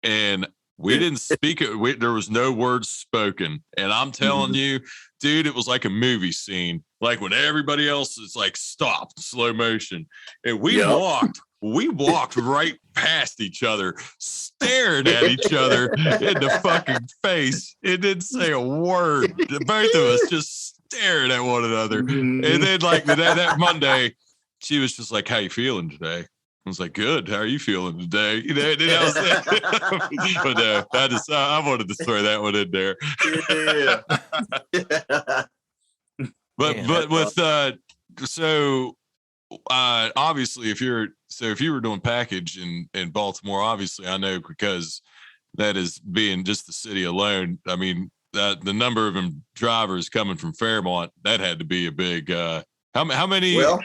and we didn't speak it. There was no words spoken. And I'm telling you, dude, it was like a movie scene. Like when everybody else is like stopped, slow motion. And we walked right past each other, staring at each other in the fucking face. It didn't say a word. Both of us just stared at one another. And then like that Monday, she was just like, "How you feeling today?" I was like, "Good. How are you feeling today?" You know, and I was but no, I wanted to throw that one in there. Yeah. But with obviously if you were doing package in Baltimore, obviously I know because that is being just the city alone. I mean, the number of drivers coming from Fairmont, that had to be a big. How many? Well,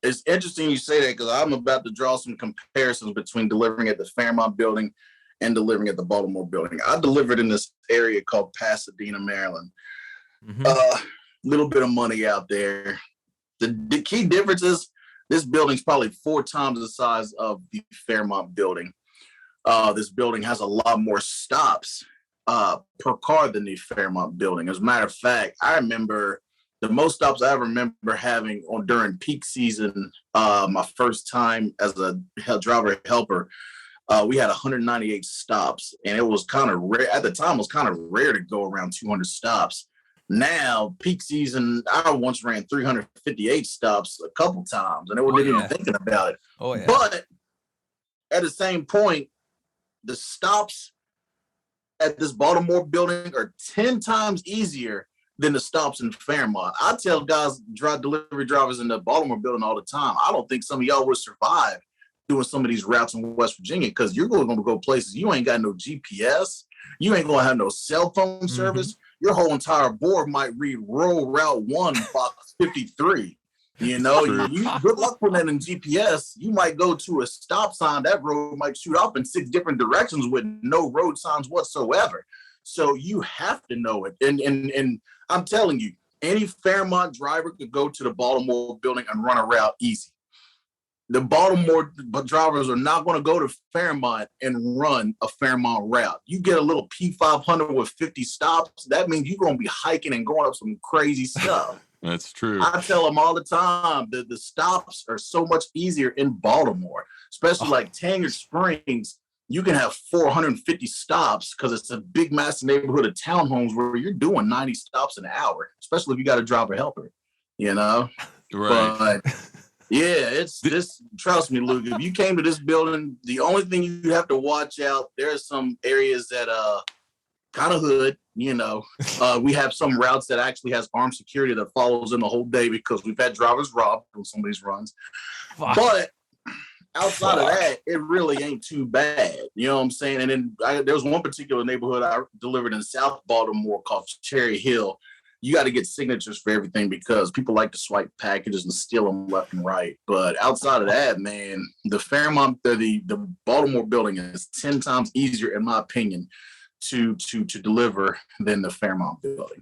it's interesting you say that because I'm about to draw some comparisons between delivering at the Fairmont building and delivering at the Baltimore building. I delivered in this area called Pasadena, Maryland. Little bit of money out there. The key difference is this building's probably 4 times the size of the Fairmont building. This building has a lot more stops per car than the Fairmont building. As a matter of fact, I remember the most stops I ever remember having during peak season, my first time as a driver helper, we had 198 stops, and it was kind of rare. At the time, it was kind of rare to go around 200 stops. Now, peak season, I once ran 358 stops a couple times, and they weren't even thinking about it. Oh, yeah. But at the same point, the stops at this Baltimore building are 10 times easier than the stops in Fairmont. I tell guys, delivery drivers in the Baltimore building all the time, I don't think some of y'all would survive doing some of these routes in West Virginia because you're going to go places you ain't got no GPS. You ain't going to have no cell phone service. Your whole entire board might read rural route 1 box 53. You know, you good luck with that in GPS. You might go to a stop sign. That road might shoot off in 6 different directions with no road signs whatsoever. So you have to know it. And I'm telling you, any Fairmont driver could go to the Baltimore building and run a route easy. The Baltimore drivers are not going to go to Fairmont and run a Fairmont route. You get a little P500 with 50 stops, that means you're going to be hiking and going up some crazy stuff. That's true. I tell them all the time that the stops are so much easier in Baltimore, especially like Tanger Springs. You can have 450 stops because it's a big, massive neighborhood of townhomes where you're doing 90 stops an hour, especially if you got a driver helper, you know? Right. But yeah, it's this. Trust me, Luke. If you came to this building, the only thing you have to watch out. There are some areas that kind of hood. You know, we have some routes that actually has armed security that follows in the whole day because we've had drivers robbed on some of these runs. Fuck. But outside of that, it really ain't too bad. You know what I'm saying? And then there was one particular neighborhood I delivered in South Baltimore called Cherry Hill. You got to get signatures for everything because people like to swipe packages and steal them left and right. But outside of that, man, the Fairmont, the Baltimore building is 10 times easier, in my opinion, to deliver than the Fairmont building.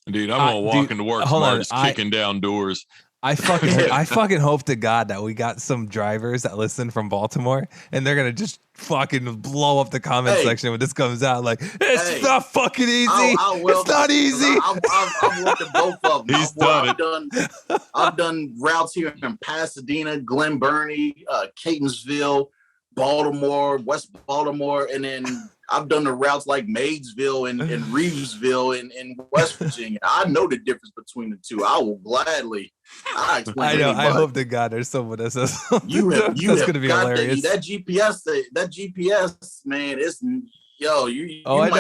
Dude, I'm gonna walk into work tomorrow just kicking down doors. I fucking hope to God that we got some drivers that listen from Baltimore and they're gonna just fucking blow up the comment section when this comes out. Like, it's not fucking easy. It's not easy. I've looked at both of them. He's done it. I've done routes here in Pasadena, Glen Burnie, Catonsville, Baltimore, West Baltimore, and then I've done the routes like Maysville and Reevesville in West Virginia. I know the difference between the two. I will gladly. I know. I hope to God there's someone that says that's going to be hilarious. That GPS, man, it's you might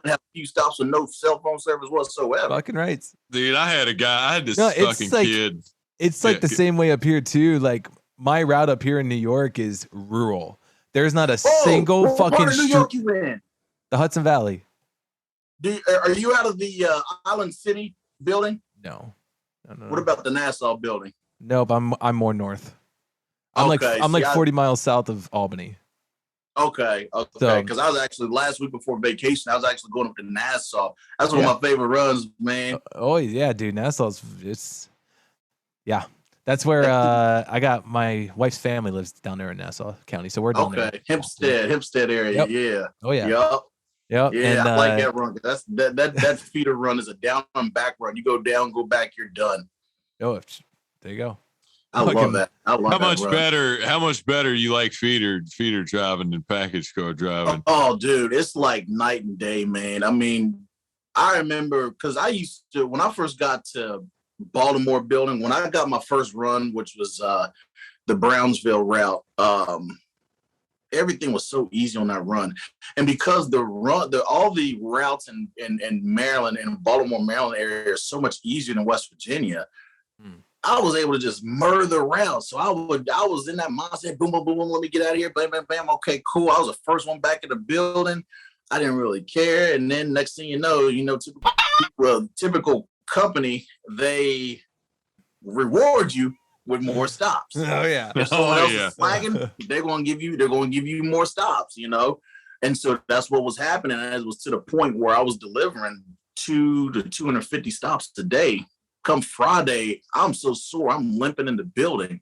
have a few stops with no cell phone service whatsoever. Fucking right, dude. I had this fucking kid. It's like the same way up here too. Like my route up here in New York is rural. There's not a single fucking New York you in? The Hudson Valley. Are you out of the Island City building? No. What about the Nassau building? Nope, I'm more north. I'm Okay, like 40 miles south of Albany. Okay. Because I was actually last week before vacation, I was actually going up to Nassau. That's one of my favorite runs, man. Oh yeah, dude, Nassau's that's where I got my wife's family lives down there in Nassau County, so we're down there. Okay, Hempstead area, yeah. Oh yeah. Yep. Yeah, and, I like that run. That feeder run is a down and back run. You go down, go back, you're done. Oh, there you go. I love that. How much better you like feeder driving than package car driving? Oh, dude, it's like night and day, man. I mean, I remember because I used to, when I first got to Baltimore building, when I got my first run, which was the Brownsville route, everything was so easy on that run. And because all the routes in Maryland and Baltimore, Maryland area are so much easier than West Virginia, I was able to just murder the route. So I was in that mindset, boom, boom, boom, boom, let me get out of here, bam, bam, bam. Okay, cool. I was the first one back in the building. I didn't really care. And then next thing you know, typical company, they reward you with more stops. Oh yeah. If someone else is flagging, they're going to give you more stops, And so that's what was happening. And it was to the point where I was delivering 200 to 250 stops a day. Come Friday, I'm so sore. I'm limping in the building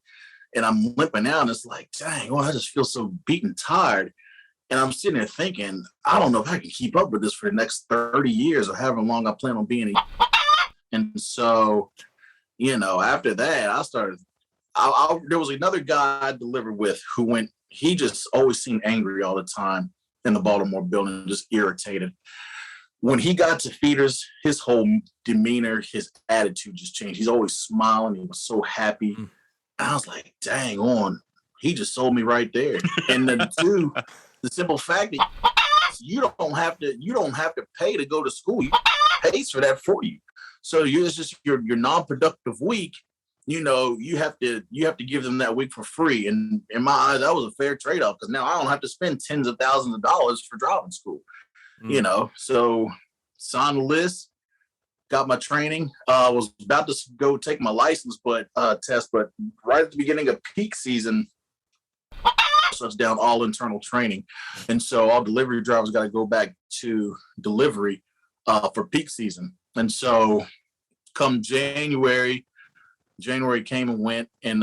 and I'm limping out. And it's like, dang, I just feel so beaten tired. And I'm sitting there thinking, I don't know if I can keep up with this for the next 30 years or however long I plan on being. And so, after that, I started, there was another guy I delivered with he just always seemed angry all the time in the Baltimore building, just irritated. When he got to feeders, his whole demeanor, his attitude just changed. He's always smiling. He was so happy. And I was like, dang on, he just sold me right there. And then two, the simple fact that you don't have to pay to go to school. You pays for that for you. So it's just your non-productive week. You have to give them that week for free. And in my eyes, that was a fair trade-off because now I don't have to spend tens of thousands of dollars for driving school. So signed the list, got my training, was about to go take my license test, but right at the beginning of peak season, shuts down all internal training. And so all delivery drivers got to go back to delivery for peak season. And so come January came and went and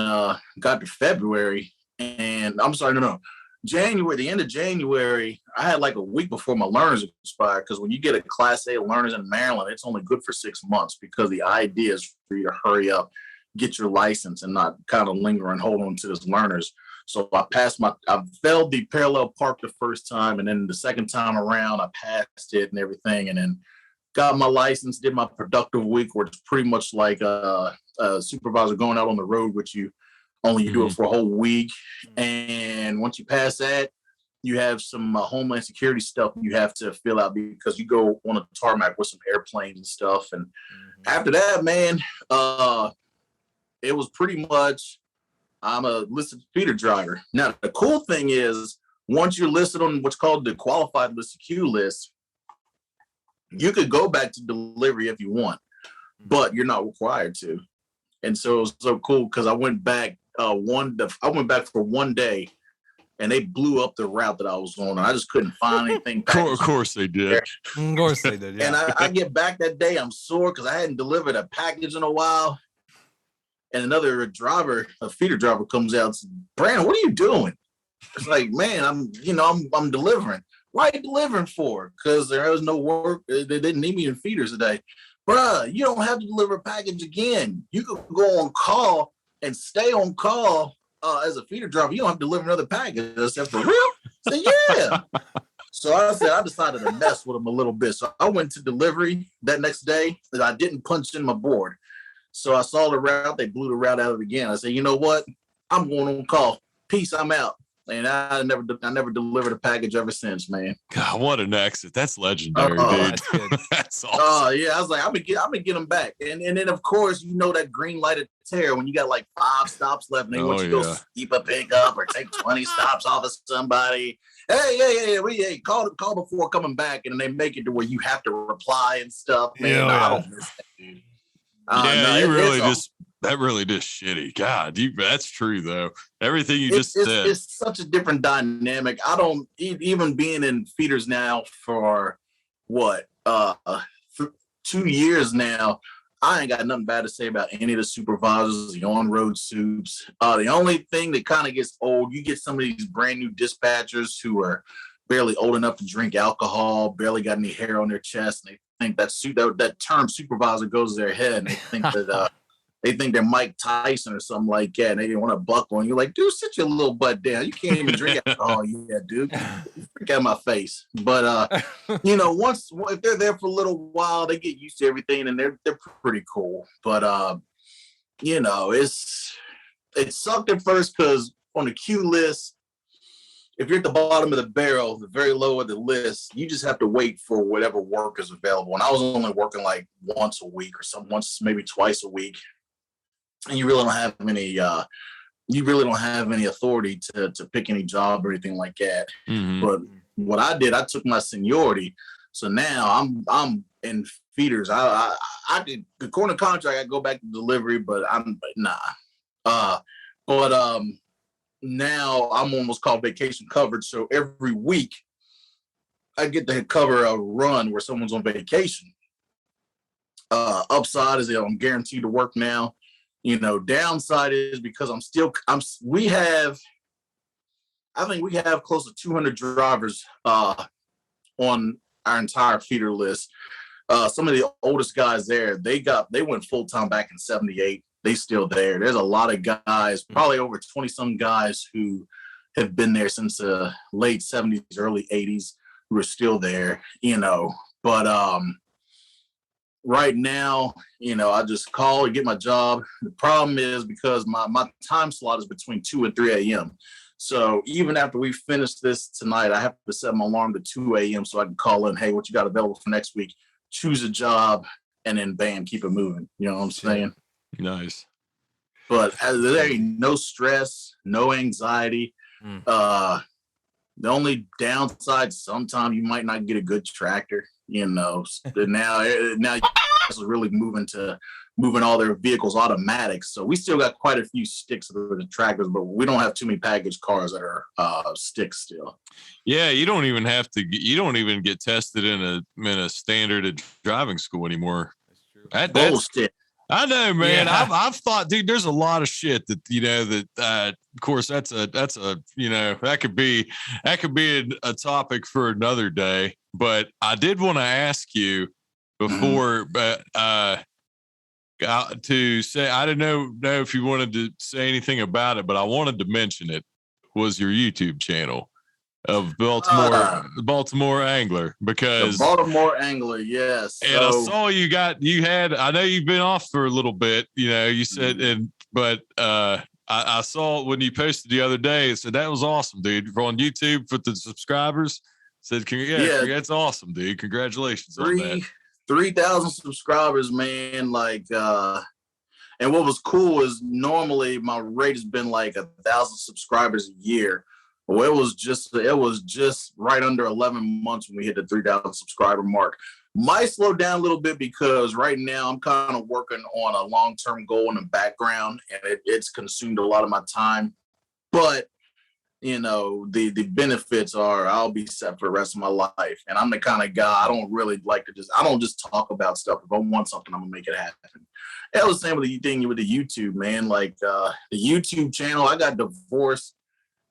got to February. And I'm sorry, no. January, the end of January, I had like a week before my learners expired because when you get a Class A learners in Maryland, it's only good for 6 months because the idea is for you to hurry up, get your license and not kind of linger and hold on to this learners. So I failed the parallel park the first time, and then the second time around, I passed it and everything, and then got my license, did my productive week, where it's pretty much like a supervisor going out on the road with you. Only you do it for a whole week. And once you pass that, you have some Homeland Security stuff you have to fill out because you go on a tarmac with some airplanes and stuff. And after that, man, it was pretty much, I'm a listed feeder driver. Now, the cool thing is, once you're listed on what's called the qualified listed queue list, you could go back to delivery if you want, but you're not required to. And so it was so cool because I went back I went back for 1 day, and they blew up the route that I was on. And I just couldn't find anything. Of course they did. Of course they did. Yeah. And I get back that day, I'm sore because I hadn't delivered a package in a while. And another driver, a feeder driver, comes out and says, "Brandon, what are you doing?" It's like, man, I'm delivering. Why are you delivering for? Because there was no work. They didn't need me in feeders today. Bruh, you don't have to deliver a package again. You could go on call and stay on call as a feeder driver. You don't have to deliver another package. I said, for real? I said, yeah. So I decided to mess with them a little bit. So I went to delivery that next day, and I didn't punch in my board. So I saw the route. They blew the route out again. I said, you know what? I'm going on call. Peace, I'm out. And I never delivered a package ever since, man. God, what an exit. That's legendary, dude. That's good. That's awesome. Oh yeah, I was like, I'm gonna get them back, and then of course that green light of terror when you got like 5 stops left, and they want you to go keep a pickup or take 20 stops off of somebody. Hey, call before coming back, and then they make it to where you have to reply and stuff. Man, I don't miss that, dude. That really just shitty. God, that's true though. Everything you just said. It's such a different dynamic. I don't even being in feeders now for what 2 years now. I ain't got nothing bad to say about any of the supervisors, the on-road soups. The only thing that kind of gets old, you get some of these brand new dispatchers who are barely old enough to drink alcohol, barely got any hair on their chest, and they think that term supervisor goes to their head, and they think that they think they're Mike Tyson or something like that, and they want to buckle, and you're like, dude, sit your little butt down. You can't even drink alcohol. Yeah, dude, freak out my face. But once if they're there for a little while, they get used to everything, and they're pretty cool. But it sucked at first because on the queue list, if you're at the bottom of the barrel, the very low of the list, you just have to wait for whatever work is available. And I was only working like once a week or once maybe twice a week. And you really don't have any authority to pick any job or anything like that. Mm-hmm. But what I did, I took my seniority. So now I'm in feeders. I did the corner contract. I go back to delivery, but now I'm almost called vacation coverage. So every week I get to cover a run where someone's on vacation. Upside is that I'm guaranteed to work now. Downside is because I think we have close to 200 drivers on our entire feeder list. Some of the oldest guys there, they went full time back in '78. They still there. There's a lot of guys, probably over 20 some guys who have been there since the late '70s, early '80s, who are still there. But right now, I just call and get my job. The problem is because my time slot is between 2 and 3 a.m. So even after we finish this tonight, I have to set my alarm to 2 a.m. so I can call in, hey, what you got available for next week? Choose a job, and then bam, keep it moving. You know what I'm saying? Nice. But there ain't no stress, no anxiety. The only downside, sometimes you might not get a good tractor. Now is really moving all their vehicles automatic. So we still got quite a few sticks of the tractors, but we don't have too many package cars that are sticks still. Yeah, you don't even get tested in a standard driving school anymore. That's true. Bullshit. I know, man. Yeah. I've thought, dude, there's a lot of shit that of course that could be a topic for another day. But I did want to ask you before, to say, I didn't know if you wanted to say anything about it, but I wanted to mention it was your YouTube channel of Baltimore Angler, because the Baltimore Angler, yes. And I saw I know you've been off for a little bit, you said, but I saw when you posted the other day, so that was awesome, dude. On YouTube for the subscribers, said, that's awesome, dude. Congratulations on that. 3,000 subscribers, man. And what was cool is normally my rate has been like 1,000 subscribers a year. Well, it was just right under 11 months when we hit the 3,000 subscriber mark. Might slow down a little bit because right now I'm kind of working on a long-term goal in the background, and it's consumed a lot of my time. But the benefits are I'll be set for the rest of my life. And I'm the kind of guy, I don't just talk about stuff. If I want something, I'm gonna make it happen. That was the same with the thing with the YouTube, man. The YouTube channel, I got divorced,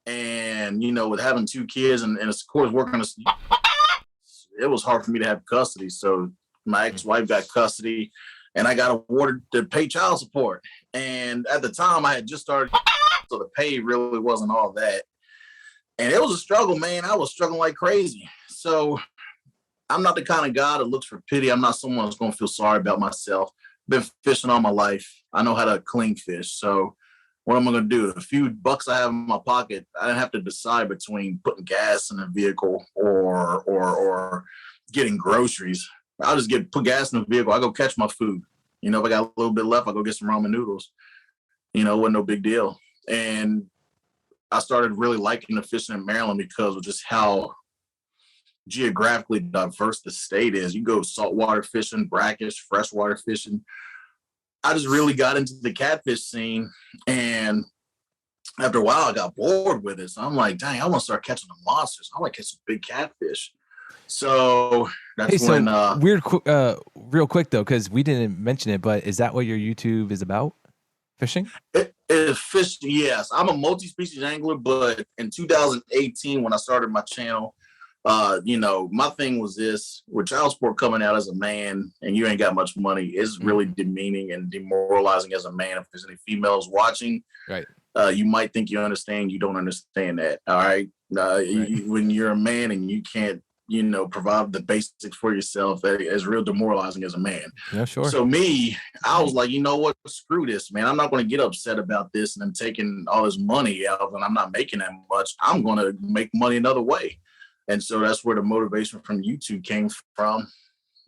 and with having 2 kids and of course working, it was hard for me to have custody. So my ex-wife got custody, and I got awarded to pay child support. And at the time I had just started, so the pay really wasn't all that. And it was a struggle, man. I was struggling like crazy. So I'm not the kind of guy that looks for pity. I'm not someone that's going to feel sorry about myself. Been fishing all my life. I know how to clean fish. So what am I going to do? The few bucks I have in my pocket, I didn't have to decide between putting gas in a vehicle or getting groceries. I'll just put gas in the vehicle. I go catch my food. If I got a little bit left, I go get some ramen noodles. It wasn't no big deal. And I started really liking the fishing in Maryland because of just how geographically diverse the state is. You go saltwater fishing, brackish, freshwater fishing. I just really got into the catfish scene, and after a while I got bored with it. So I'm like, dang, I want to start catching the monsters. I want to catch some big catfish. So that's when real quick though, because we didn't mention it, but is that what your YouTube is about? Fishing? It is fish, yes. I'm a multi-species angler, but in 2018 when I started my channel, my thing was this: with child support coming out as a man and you ain't got much money, it's really demeaning and demoralizing as a man. If there's any females watching, right, you might think you understand. You don't understand that. All right. When you're a man and you can't, provide the basics for yourself, it's real demoralizing as a man. Yeah, sure. So I was like, you know what? Screw this, man. I'm not going to get upset about this and I'm taking all this money out and I'm not making that much. I'm going to make money another way. And so that's where the motivation from YouTube came from.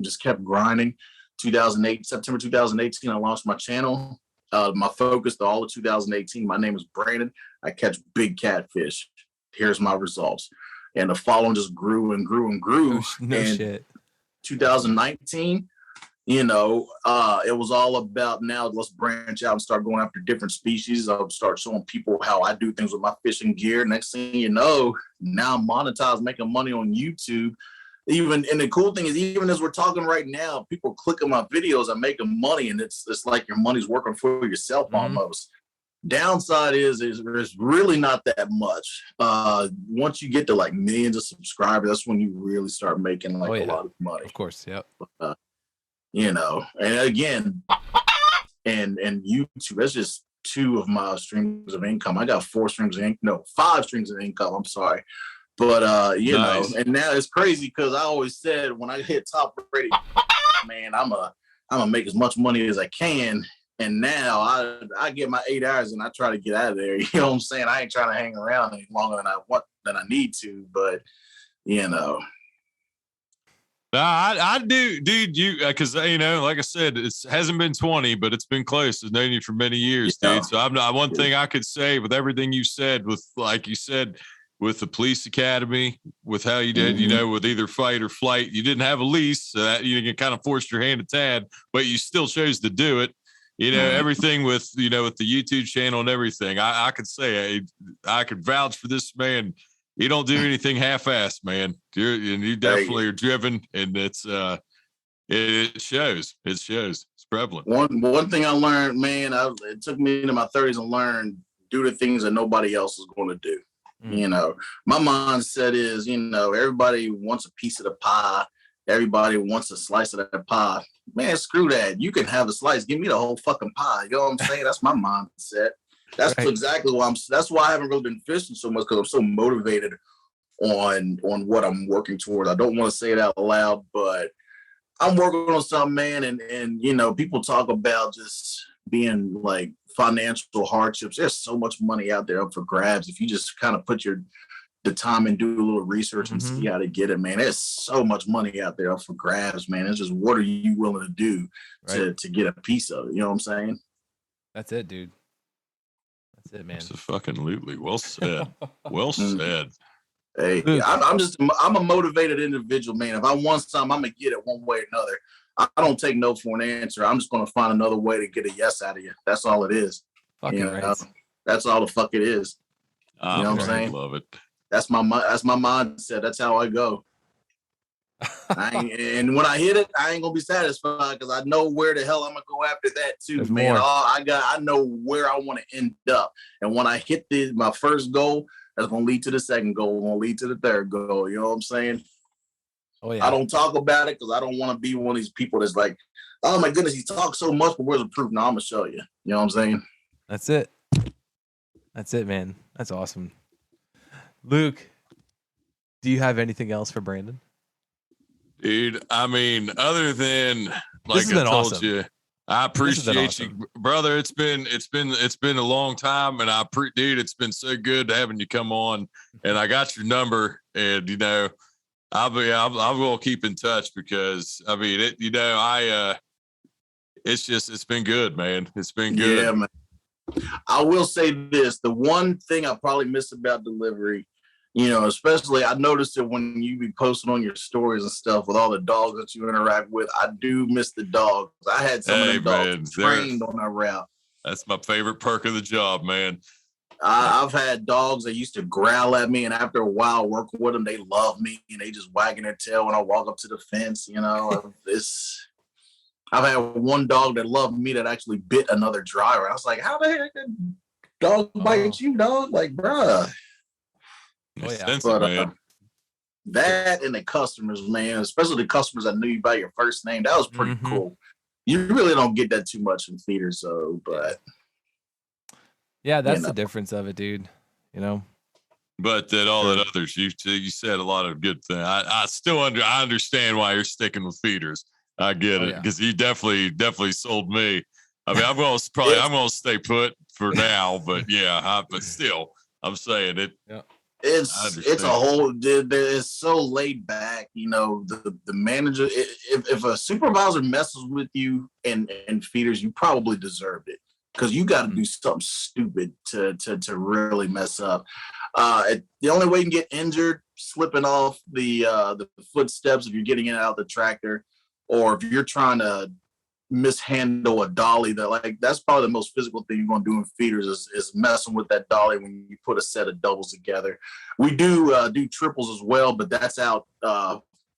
Just kept grinding. September 2018, I launched my channel. My focus to all of 2018, my name is Brandon. I catch big catfish. Here's my results. And the following just grew and grew and grew. No shit. 2019, it was all about now let's branch out and start going after different species. I'll start showing people how I do things with my fishing gear. Next thing you know, now I'm monetized, making money on YouTube. And the cool thing is, even as we're talking right now, people click on my videos, I'm making money, and it's like your money's working for yourself almost. Downside is there's really not that much. Once you get to like millions of subscribers, that's when you really start making a lot of money. Of course, yep. And again, and YouTube, that's just two of my streams of income. I got 5 streams of income. I'm sorry. But nice. And now it's crazy because I always said when I hit top rating, man, I'm gonna make as much money as I can. And now I get my 8 hours and I try to get out of there. You know what I'm saying? I ain't trying to hang around any longer than I need to, but I do, dude. You because like I said, it hasn't been 20, but it's been close. I've known you for many years, dude. So I'm not. One thing I could say with everything you said, with like you said, with the police academy, with how you did, with either fight or flight, you didn't have a lease, so that you kind of forced your hand a tad, but you still chose to do it. Everything with with the YouTube channel and everything. I could say I could vouch for this man. You don't do anything half-assed, man. You definitely are driven, and it's it shows. It shows. It's prevalent. One thing I learned, man, it took me into my 30s to learn, do the things that nobody else is going to do. My mindset is, everybody wants a piece of the pie. Everybody wants a slice of that pie. Man, screw that. You can have a slice. Give me the whole fucking pie. You know what I'm saying? That's my mindset. That's exactly why that's why I haven't really been fishing so much, because I'm so motivated on what I'm working toward. I don't want to say it out loud, but I'm working on something, man. And people talk about just being like financial hardships. There's so much money out there up for grabs. If you just kind of put the time and do a little research and see how to get it, man. There's so much money out there up for grabs, man. It's just, what are you willing to do to get a piece of it? You know what I'm saying? That's it, dude. That's it, man. That's fucking lootly. Well said. Well said. Hey, I'm a motivated individual, man. If I want something, I'm gonna get it one way or another. I don't take no for an answer. I'm just gonna find another way to get a yes out of you. That's all it is. That's all the fuck it is. You know what I'm saying? Love it. That's my mindset. That's how I go. And when I hit it, I ain't gonna be satisfied, because I know where the hell I'm gonna go after that too. There's man. More. I know where I want to end up. And when I hit my first goal, that's gonna lead to the second goal, gonna lead to the third goal. You know what I'm saying? Oh yeah. I don't talk about it because I don't want to be one of these people that's like, oh my goodness, he talks so much, but where's the proof? No, I'm gonna show you. You know what I'm saying? That's it. That's it, man. That's awesome. Luke, do you have anything else for Brandon? Dude, I mean, other than like I told you, I appreciate awesome. you, brother. It's been a long time, and dude, it's been so good having you come on. And I got your number, and I will keep in touch because I mean it's been good, man. It's been good. Yeah, man. I will say this: the one thing I probably miss about delivery, especially I noticed it when you be posting on your stories and stuff with all the dogs that you interact with. I do miss the dogs. I had some of them dogs trained on that route. That's my favorite perk of the job, man. I've had dogs that used to growl at me, and after a while working with them, they love me and they just wagging their tail when I walk up to the fence. I've had one dog that loved me that actually bit another driver. I was like, how the heck did dog bite you, dog? Like, bruh. Oh, yeah. Expensive, man. That and the customers, man, especially the customers that knew you by your first name, that was pretty cool. You really don't get that too much in feeders, so, but. Yeah, that's the difference of it, dude. But that others, you said a lot of good things. I still I understand why you're sticking with feeders. I get it because he definitely sold me. I mean, I'm gonna stay put for now, but but still, I'm saying it. Yeah. It's a whole. It's so laid back, The manager, if a supervisor messes with you and feeders, you probably deserved it because you got to do something stupid to really mess up. The only way you can get injured, slipping off the footsteps if you're getting in and out of the tractor, or if you're trying to mishandle a dolly, that's probably the most physical thing you're going to do in feeders is messing with that dolly when you put a set of doubles together. We do triples as well, but that's out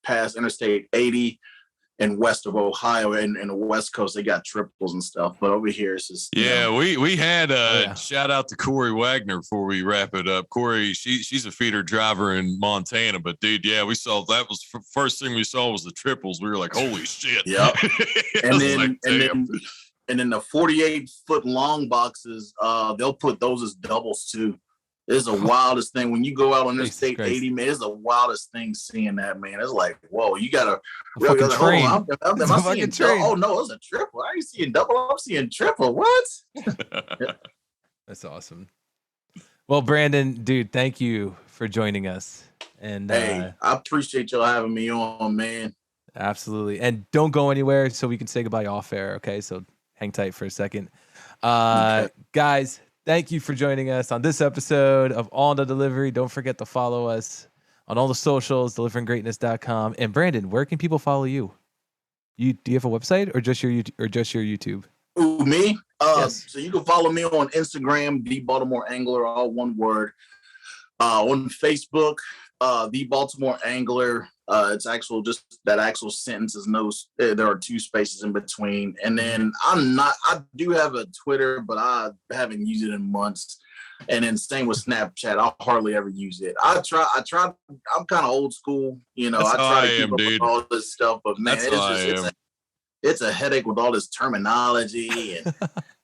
past Interstate 80 and west of Ohio and the West Coast. They got triples and stuff, but over here it's just we had shout out to Corey Wagner before we wrap it up. Corey, she's a feeder driver in Montana, but dude, we saw that was first thing we saw was the triples. We were like, holy shit. Yeah. and then the 48-foot long boxes, they'll put those as doubles too. It's the wildest thing when you go out on Interstate 80, man. It's the wildest thing seeing that, man. It's like, whoa, you got a train. Am I seeing double? Oh no, it's a triple. Are you seeing double? I'm seeing triple. What? That's awesome. Well, Brandon, dude, thank you for joining us. And hey, I appreciate y'all having me on, man. Absolutely. And don't go anywhere so we can say goodbye off air. Okay, so hang tight for a second, guys. Thank you for joining us on this episode of On the Delivery. Don't forget to follow us on all the socials, deliveringgreatness.com. And Brandon, where can people follow you? Do you have a website or just your YouTube? Ooh, me? Yes. So you can follow me on Instagram, The Baltimore Angler, all one word. On Facebook, The Baltimore Angler. It's just that actual sentence is there are two spaces in between. And then I do have a Twitter, but I haven't used it in months. And then same with Snapchat. I hardly ever use it. I'm kind of old school, That's I try to keep up with all this stuff, but man, it's a headache with all this terminology and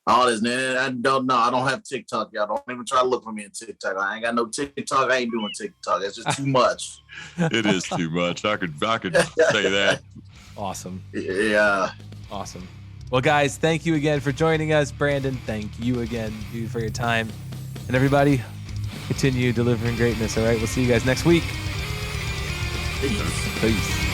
all this. Man, I don't know. I don't have TikTok. Y'all don't even try to look for me in TikTok. I ain't got no TikTok. I ain't doing TikTok. It's just too much. It is too much. I could say that. Awesome. Yeah. Awesome. Well, guys, thank you again for joining us. Brandon, thank you again, dude, for your time. And everybody, continue delivering greatness. All right. We'll see you guys next week. Peace. Peace.